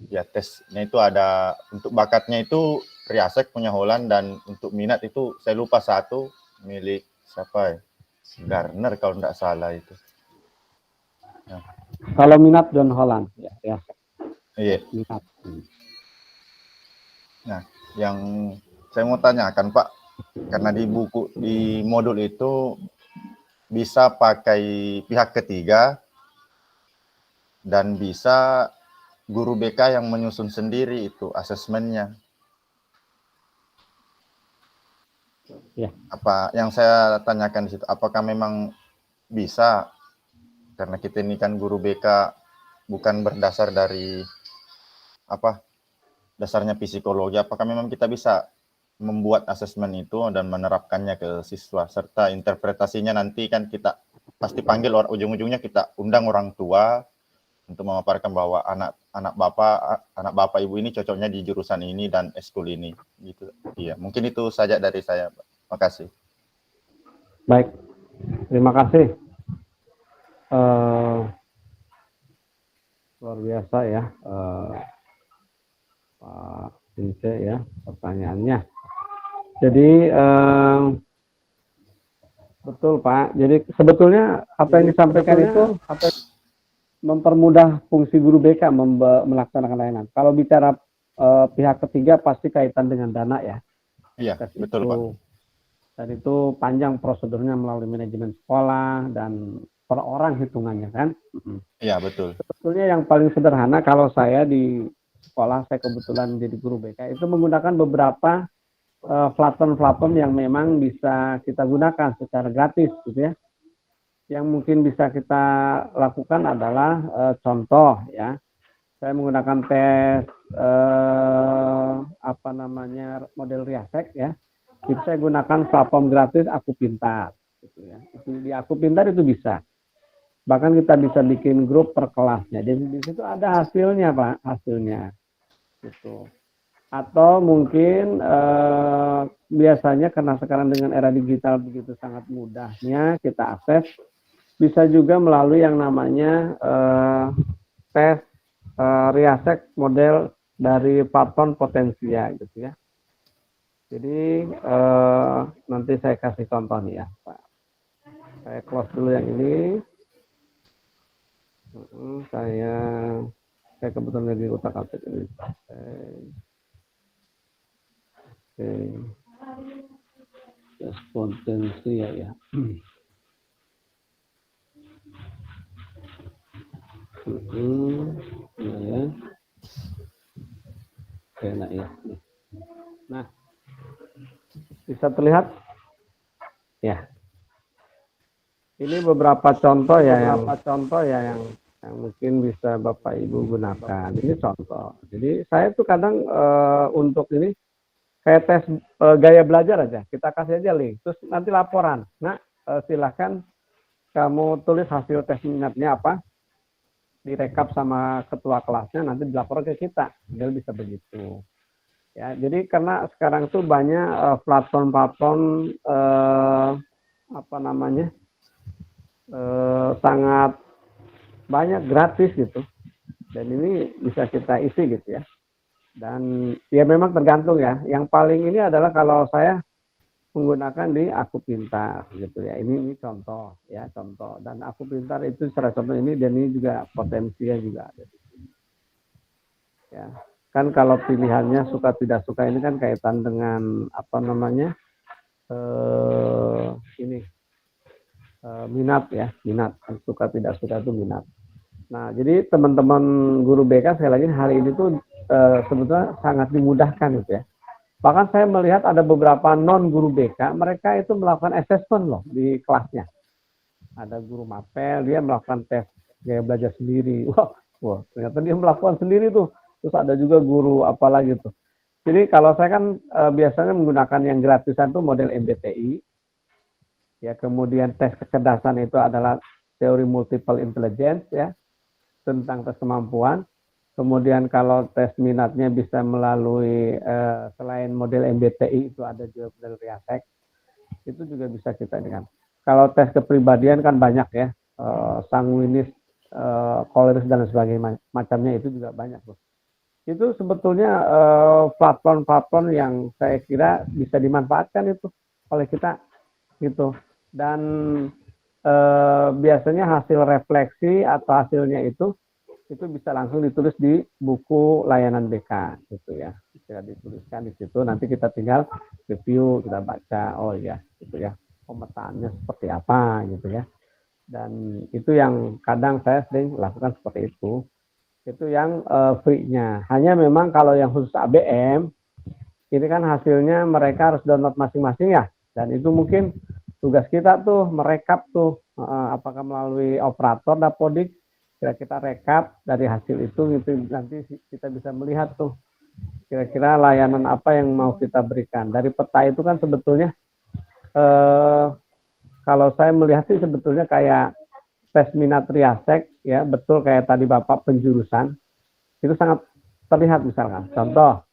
ya tesnya itu ada untuk bakatnya itu Riasek punya Holland, dan untuk minat itu saya lupa satu milik siapa ya, Garner kalau tidak salah itu. Nah. Kalau minat John Holland ya, Riasek. Iya. Minat. Nah, yang saya mau tanyakan Pak, karena di modul itu bisa pakai pihak ketiga dan bisa guru BK yang menyusun sendiri itu asesmennya. Ya. Apa yang saya tanyakan di situ, apakah memang bisa? Karena kita ini kan guru BK bukan berdasar dari dasarnya psikologi. Apakah memang kita bisa membuat asesmen itu dan menerapkannya ke siswa, serta interpretasinya nanti kan kita pasti panggil ujung-ujungnya kita undang orang tua untuk memaparkan bahwa anak bapak ibu ini cocoknya di jurusan ini dan eskul ini gitu. Iya, mungkin itu saja dari saya, Pak. Makasih. Baik, terima kasih. Luar biasa ya, Pak Ince ya pertanyaannya. Jadi betul Pak. Jadi sebetulnya apa yang disampaikan itu mempermudah fungsi guru BK melaksanakan layanan. Kalau bicara pihak ketiga pasti kaitan dengan dana ya. Iya, betul Pak. Dan itu panjang prosedurnya melalui manajemen sekolah dan per orang hitungannya kan. Iya, betul. Sebetulnya yang paling sederhana kalau saya di sekolah, saya kebetulan menjadi guru BK, itu menggunakan beberapa platform yang memang bisa kita gunakan secara gratis gitu ya. Yang mungkin bisa kita lakukan adalah contoh ya, saya menggunakan tes model Riasek ya, itu saya gunakan platform gratis Aku Pintar gitu ya. Di Aku Pintar itu bisa, bahkan kita bisa bikin grup per kelasnya, jadi di situ ada hasilnya Pak, hasilnya gitu. Atau mungkin biasanya karena sekarang dengan era digital begitu sangat mudahnya kita akses, bisa juga melalui yang namanya tes Riasek model dari platform Potensia gitu ya. Jadi nanti saya kasih contoh nih ya Pak. Saya close dulu yang ini. Saya kebetulan lagi utak-atik ini. Tes Potensia ya. Ya. Oke, nah, bisa terlihat ya. Ini beberapa contoh ya, yang mungkin bisa Bapak Ibu gunakan. Ini contoh. Jadi saya tuh kadang untuk ini kayak tes gaya belajar aja. Kita kasih aja link, terus nanti laporan. Nah, silahkan kamu tulis hasil tes minatnya apa, direkap sama ketua kelasnya, nanti dilaporkan ke kita. Dia bisa begitu. Ya, jadi karena sekarang tuh banyak platform-platform sangat banyak gratis gitu. Dan ini bisa kita isi gitu ya. Dan ya memang tergantung ya. Yang paling ini adalah kalau saya menggunakan di Aku Pintar gitu ya. Ini contoh ya, contoh. Dan Aku Pintar itu salah satu ini, dan ini juga Potensia juga ada di sini. Ya. Kan kalau pilihannya suka tidak suka ini kan kaitan dengan minat ya, minat. Suka tidak suka itu minat. Nah, jadi teman-teman guru BK sekali lagi hari ini tuh sebetulnya sangat dimudahkan gitu ya. Bahkan saya melihat ada beberapa non guru BK, mereka itu melakukan assessment loh di kelasnya. Ada guru mapel, dia melakukan tes gaya belajar sendiri. Wah, ternyata dia melakukan sendiri tuh. Terus ada juga guru apalagi tuh. sini kalau saya kan biasanya menggunakan yang gratisan itu model MBTI. Ya, kemudian tes kecerdasan itu adalah teori multiple intelligence ya, tentang tes kemampuan. Kemudian kalau tes minatnya bisa melalui selain model MBTI itu ada juga model Riasek. Itu juga bisa kita dengan. Kalau tes kepribadian kan banyak ya, sanguinis, koleris dan sebagainya macamnya itu juga banyak tuh. Itu sebetulnya platform-platform yang saya kira bisa dimanfaatkan itu oleh kita gitu. Dan biasanya hasil refleksi atau hasilnya itu bisa langsung ditulis di buku layanan BK gitu ya. Bisa dituliskan di situ, nanti kita tinggal review, kita baca, oh ya gitu ya, pemetaannya seperti apa gitu ya. Dan itu yang kadang saya sering lakukan seperti itu. Itu yang free-nya. Hanya memang kalau yang khusus ABM, ini kan hasilnya mereka harus download masing-masing ya. Dan itu mungkin tugas kita tuh merekap tuh, apakah melalui operator Dapodik, kita rekap dari hasil itu nanti kita bisa melihat tuh kira-kira layanan apa yang mau kita berikan. Dari peta itu kan sebetulnya kalau saya melihat sih sebetulnya kayak tes minat Riasek ya, betul kayak tadi Bapak penjurusan itu sangat terlihat. Misalkan contoh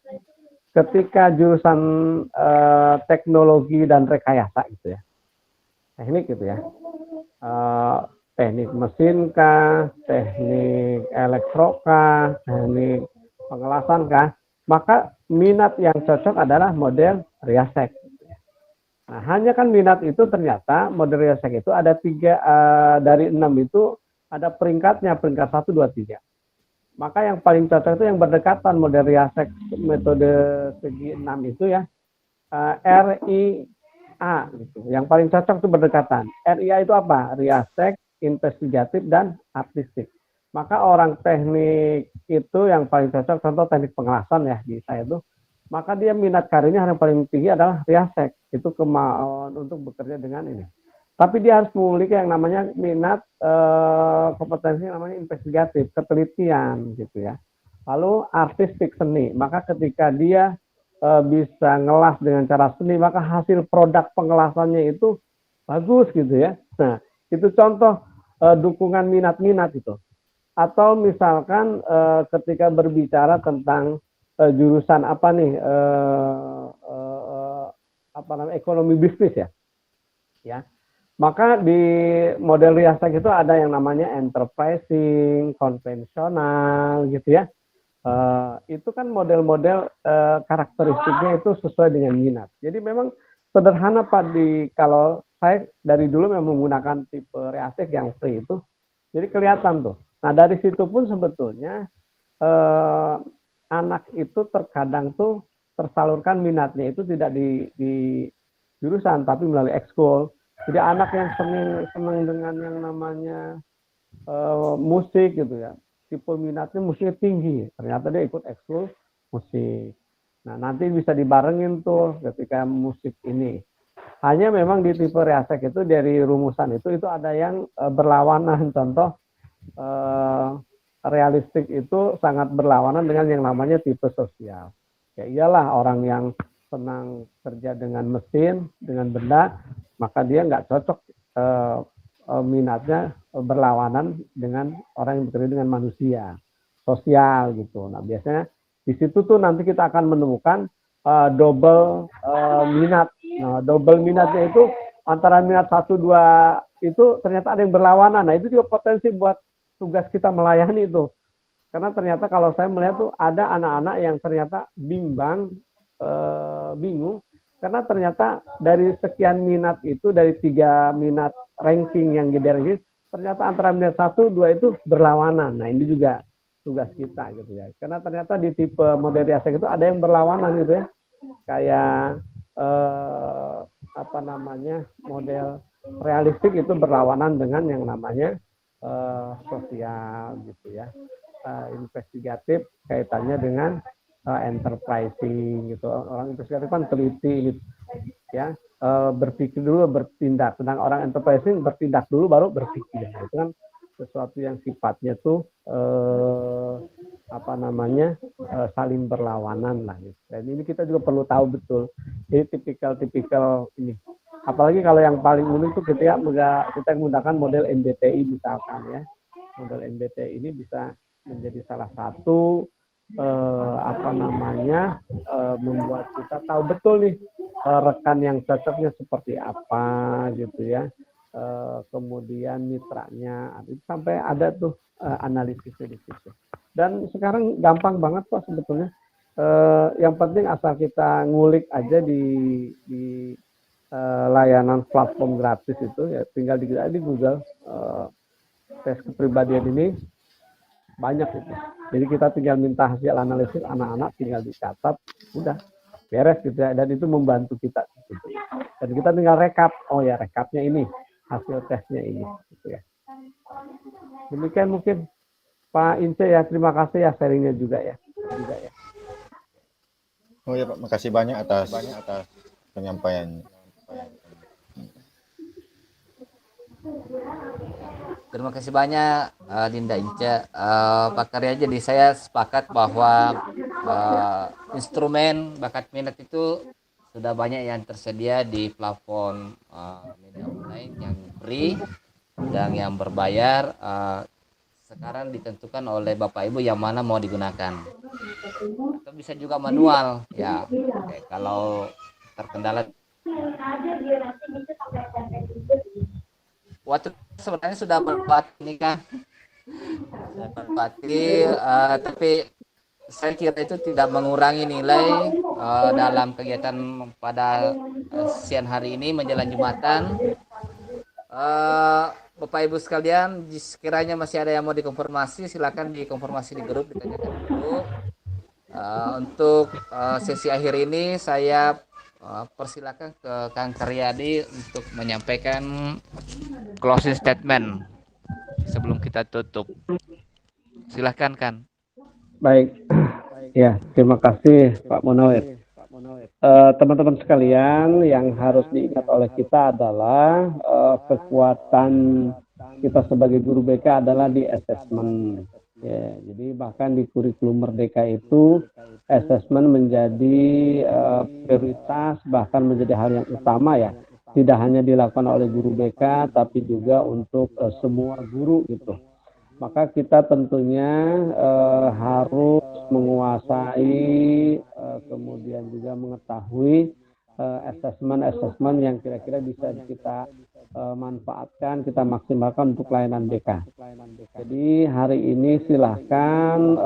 ketika jurusan teknologi dan rekayasa gitu ya, teknik gitu ya, teknik mesin kah, teknik elektro kah, teknik pengelasan kah, maka minat yang cocok adalah model Riasek. Nah, hanya kan minat itu ternyata model Riasek itu ada 3 dari 6 itu ada peringkatnya, peringkat 1, 2, 3. Maka yang paling cocok itu yang berdekatan model Riasek metode segi 6 itu ya, RIA gitu. Yang paling cocok itu berdekatan. RIA itu apa? Riasek, investigatif dan artistik. Maka orang teknik itu yang paling cocok, contoh teknik pengelasan ya di saya itu, maka dia minat karirnya yang paling tinggi adalah Riasek. Itu kemauan untuk bekerja dengan ini. Tapi dia harus memiliki yang namanya minat kompetensi yang namanya investigatif, ketelitian gitu ya. Lalu artistik, seni. Maka ketika dia bisa ngelas dengan cara seni, maka hasil produk pengelasannya itu bagus gitu ya. Nah, itu contoh dukungan minat-minat itu. Atau misalkan ketika berbicara tentang jurusan apa nih, ekonomi bisnis ya, ya. Maka di model Riasek itu ada yang namanya enterprising, konvensional gitu ya. Itu kan model-model karakteristiknya itu sesuai dengan minat. Jadi memang sederhana Pak, kalau saya dari dulu memang menggunakan tipe Riasek yang free itu, jadi kelihatan tuh. Nah dari situ pun sebetulnya anak itu terkadang tuh tersalurkan minatnya itu tidak di jurusan, tapi melalui ekskul. Jadi anak yang senang dengan yang namanya musik gitu ya, tipe minatnya musiknya tinggi, ternyata dia ikut ekskul musik. Nah nanti bisa dibarengin tuh ketika musik ini. Hanya memang di tipe Riasek itu dari rumusan itu ada yang berlawanan. Contoh realistik itu sangat berlawanan dengan yang namanya tipe sosial. Ya iyalah, orang yang senang kerja dengan mesin, dengan benda, maka dia nggak cocok minatnya berlawanan dengan orang yang bekerja dengan manusia, sosial gitu. Nah biasanya di situ tuh nanti kita akan menemukan double minat. Nah, double minatnya itu antara minat 1, 2 itu ternyata ada yang berlawanan. Nah itu juga potensi buat tugas kita melayani itu. Karena ternyata kalau saya melihat tuh ada anak-anak yang ternyata bingung karena ternyata dari sekian minat itu, dari 3 minat ranking yang gede, ternyata antara minat 1, 2 itu berlawanan. Nah ini juga tugas kita gitu ya. Karena ternyata di tipe model Riasek itu ada yang berlawanan gitu ya. Kayak model realistik itu berlawanan dengan yang namanya sosial gitu ya. Investigatif kaitannya dengan enterprising gitu. Orang investigatif kan teliti gitu ya, berpikir dulu bertindak. Sedang orang enterprising bertindak dulu baru berpikir. Itu kan sesuatu yang sifatnya tuh saling berlawanan lah gitu. Dan ini kita juga perlu tahu betul. Jadi tipikal ini. Apalagi kalau yang paling unik itu kita menggunakan model MBTI misalkan ya. Model MBTI ini bisa menjadi salah satu membuat kita tahu betul nih rekan yang cocoknya seperti apa gitu ya. Kemudian mitranya, sampai ada tuh analisisnya di situ. Dan sekarang gampang banget kok sebetulnya. Yang penting asal kita ngulik aja di layanan platform gratis itu ya, tinggal di Google tes kepribadian ini banyak itu. Jadi kita tinggal minta hasil analisis anak-anak, tinggal dicatat, udah beres gitu ya. Dan itu membantu kita. Gitu. Dan kita tinggal rekap. Oh ya, rekapnya ini, hasil tesnya ini. Gitu ya. Demikian mungkin Pak Ince ya, terima kasih ya sharingnya juga ya. Oh ya Pak, makasih banyak atas penyampaian. Terima kasih banyak Dinda Ince. Pak Karya, jadi saya sepakat bahwa instrumen bakat minat itu sudah banyak yang tersedia di platform media online yang free dan yang berbayar. Sekarang ditentukan oleh Bapak Ibu yang mana mau digunakan. Atau bisa juga manual ya. Oke, kalau terkendala waktu sebenarnya sudah berpati ini kan, tapi saya kira itu tidak mengurangi nilai dalam kegiatan pada siang hari ini menjelang Jumatan. Bapak Ibu sekalian, sekiranya masih ada yang mau dikonfirmasi, silakan dikonfirmasi di grup, ditanyakan di grup. Untuk sesi akhir ini saya persilakan ke Kang Karyadi untuk menyampaikan closing statement sebelum kita tutup. Silakan Kang. Baik, ya terima kasih Pak Munawir. Teman-teman sekalian, yang harus diingat oleh kita adalah kekuatan kita sebagai guru BK adalah di asesmen. Ya, jadi bahkan di kurikulum Merdeka itu asesmen menjadi prioritas, bahkan menjadi hal yang utama ya. Tidak hanya dilakukan oleh guru BK, tapi juga untuk semua guru gitu. Maka kita tentunya harus menguasai, kemudian juga mengetahui asesmen yang kira-kira bisa kita manfaatkan, kita maksimalkan untuk pelayanan BK. Jadi hari ini silahkan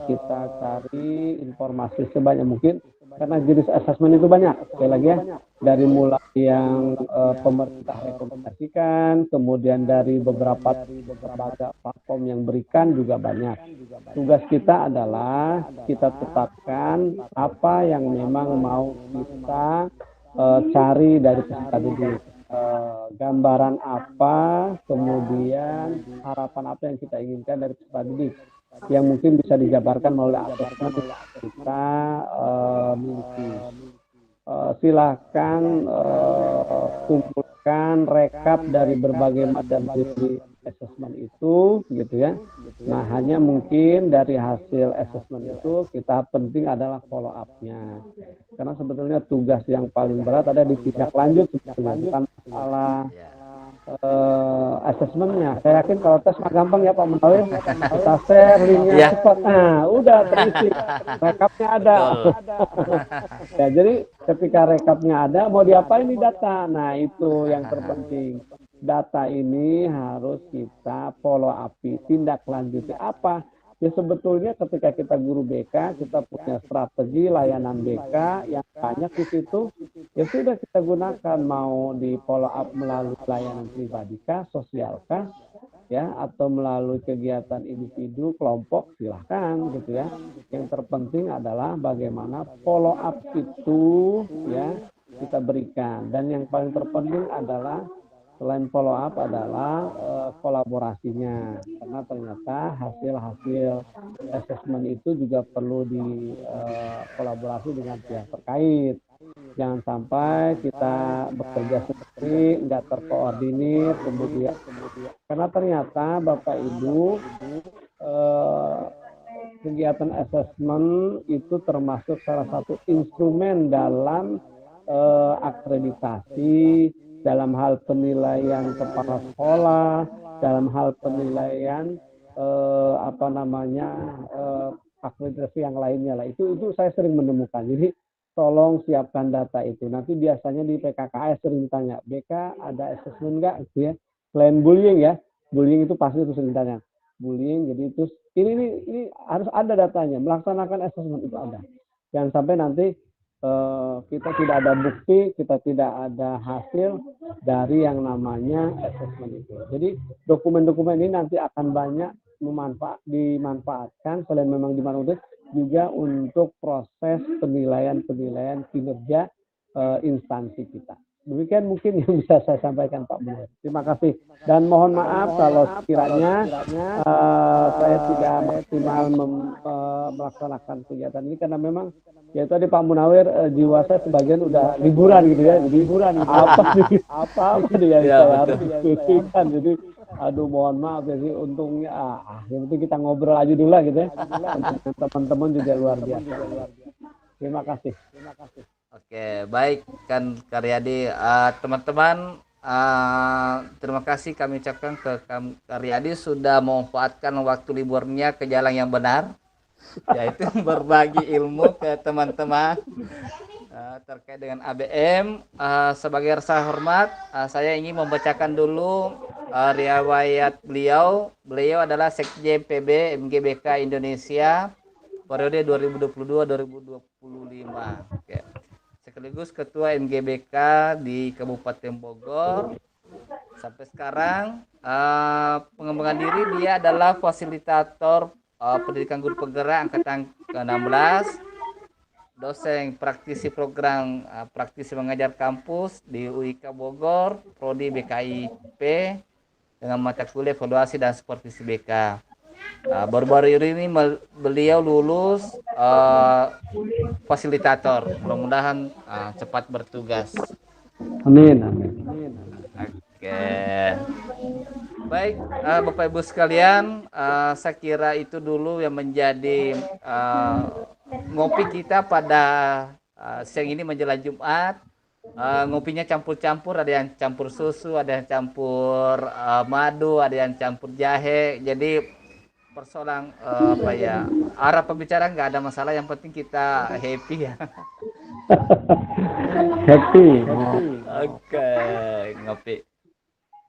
kita cari informasi sebanyak mungkin, karena jenis asesmen itu banyak. Sekali lagi ya, dari mulai yang pemerintah rekomendasikan, kemudian dari beberapa platform yang berikan juga banyak. Tugas kita adalah kita tetapkan apa yang memang mau kita cari dari peserta didik. Gambaran apa, kemudian harapan apa yang kita inginkan dari peserta didik, yang mungkin bisa dijabarkan melalui asesmen kita miliki. Silahkan kumpulkan rekap dari berbagai macam jenis asesmen itu, gitu ya. Nah, hanya mungkin dari hasil asesmen itu kita penting adalah follow up-nya. Karena sebetulnya tugas yang paling berat ada di tindak lanjut, bukan masalah asesmennya. Saya yakin kalau tes mah gampang ya Pak Munawir. Kita share linknya cepat. Nah, udah terisi. Rekapnya ada. Ya, jadi ketika rekapnya ada, mau diapain di data? Nah, itu yang terpenting. Data ini harus kita follow up, tindak lanjuti apa? Ya sebetulnya ketika kita guru BK, kita punya strategi layanan BK yang banyak di situ. Ya sudah kita gunakan, mau di follow up melalui layanan pribadi kah, sosial kah, ya, atau melalui kegiatan individu, kelompok, silahkan gitu ya. Yang terpenting adalah bagaimana follow up itu ya kita berikan. Dan yang paling terpenting adalah selain follow up adalah kolaborasinya, karena ternyata hasil-hasil asesmen itu juga perlu dikolaborasi dengan pihak terkait. Jangan sampai kita bekerja sendiri, nggak terkoordinir, kemudian karena ternyata Bapak Ibu kegiatan assessment itu termasuk salah satu instrumen dalam akreditasi, dalam hal penilaian kepala sekolah, dalam hal penilaian akreditasi yang lainnya lah. Itu saya sering menemukan. Jadi tolong siapkan data itu. Nanti biasanya di PKKS sering ditanya, BK ada assessment nggak? Gitu ya. Selain bullying ya, bullying itu pasti itu sering ditanya. Bullying, jadi itu ini harus ada datanya. Melaksanakan assessment itu ada. Jangan sampai nanti kita tidak ada bukti, kita tidak ada hasil dari yang namanya assessment itu. Jadi dokumen-dokumen ini nanti akan banyak dimanfaatkan selain memang dimanfaatkan juga untuk proses penilaian kinerja instansi kita. Demikian mungkin yang bisa saya sampaikan Pak Munawir. Terima kasih dan mohon maaf kalau sekiranya saya tidak maksimal melaksanakan kegiatan ini karena memang ya tadi Pak Munawir jiwa saya sebagian udah liburan gitu ya, apa dia saya harus diskusikan. Jadi aduh mohon maaf ya sih, untungnya yang penting kita ngobrol aja dulu lah gitu ya. Teman-teman juga luar biasa. Terima kasih. Oke, baik kan Karyadi. Teman-teman, terima kasih kami ucapkan ke Karyadi sudah memanfaatkan waktu liburnya ke jalan yang benar, yaitu berbagi ilmu ke teman-teman terkait dengan ABM. Sebagai rasa hormat, saya ingin membacakan dulu riwayat beliau. Beliau adalah Sekjen PB MGBK Indonesia periode 2022-2025. Oke. Sekaligus Ketua MGBK di Kabupaten Bogor. Sampai sekarang pengembangan diri dia adalah fasilitator pendidikan guru penggerak angkatan ke-16, dosen praktisi program praktisi mengajar kampus di UIK Bogor, prodi BKIP dengan mata kuliah evaluasi dan supervisi BK. Baru-baru ini beliau lulus fasilitator. Mudah-mudahan cepat bertugas. Amin. Oke. Baik, Bapak Ibu sekalian, saya kira itu dulu yang menjadi ngopi kita pada siang ini menjelang Jumat. Ngopinya campur-campur, ada yang campur susu, ada yang campur madu, ada yang campur jahe. Jadi persoalan arah pembicaraan nggak ada masalah, yang penting kita happy ya. Happy. Oke, ngopi.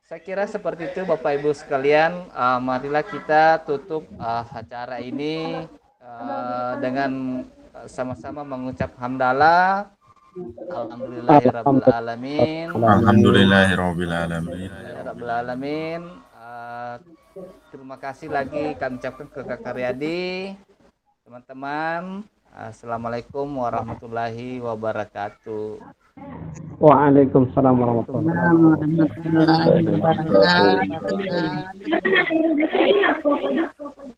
Saya kira seperti itu Bapak Ibu sekalian. Marilah kita tutup acara ini dengan sama-sama mengucap hamdalah. Alhamdulillahirrabbilalamin. Alhamdulillahirrabbilalamin. Terima kasih lagi kami ucapkan ke Kak Karyadi. Teman-teman, assalamualaikum warahmatullahi wabarakatuh. Waalaikumsalam warahmatullahi wabarakatuh. Warahmatullahi wabarakatuh.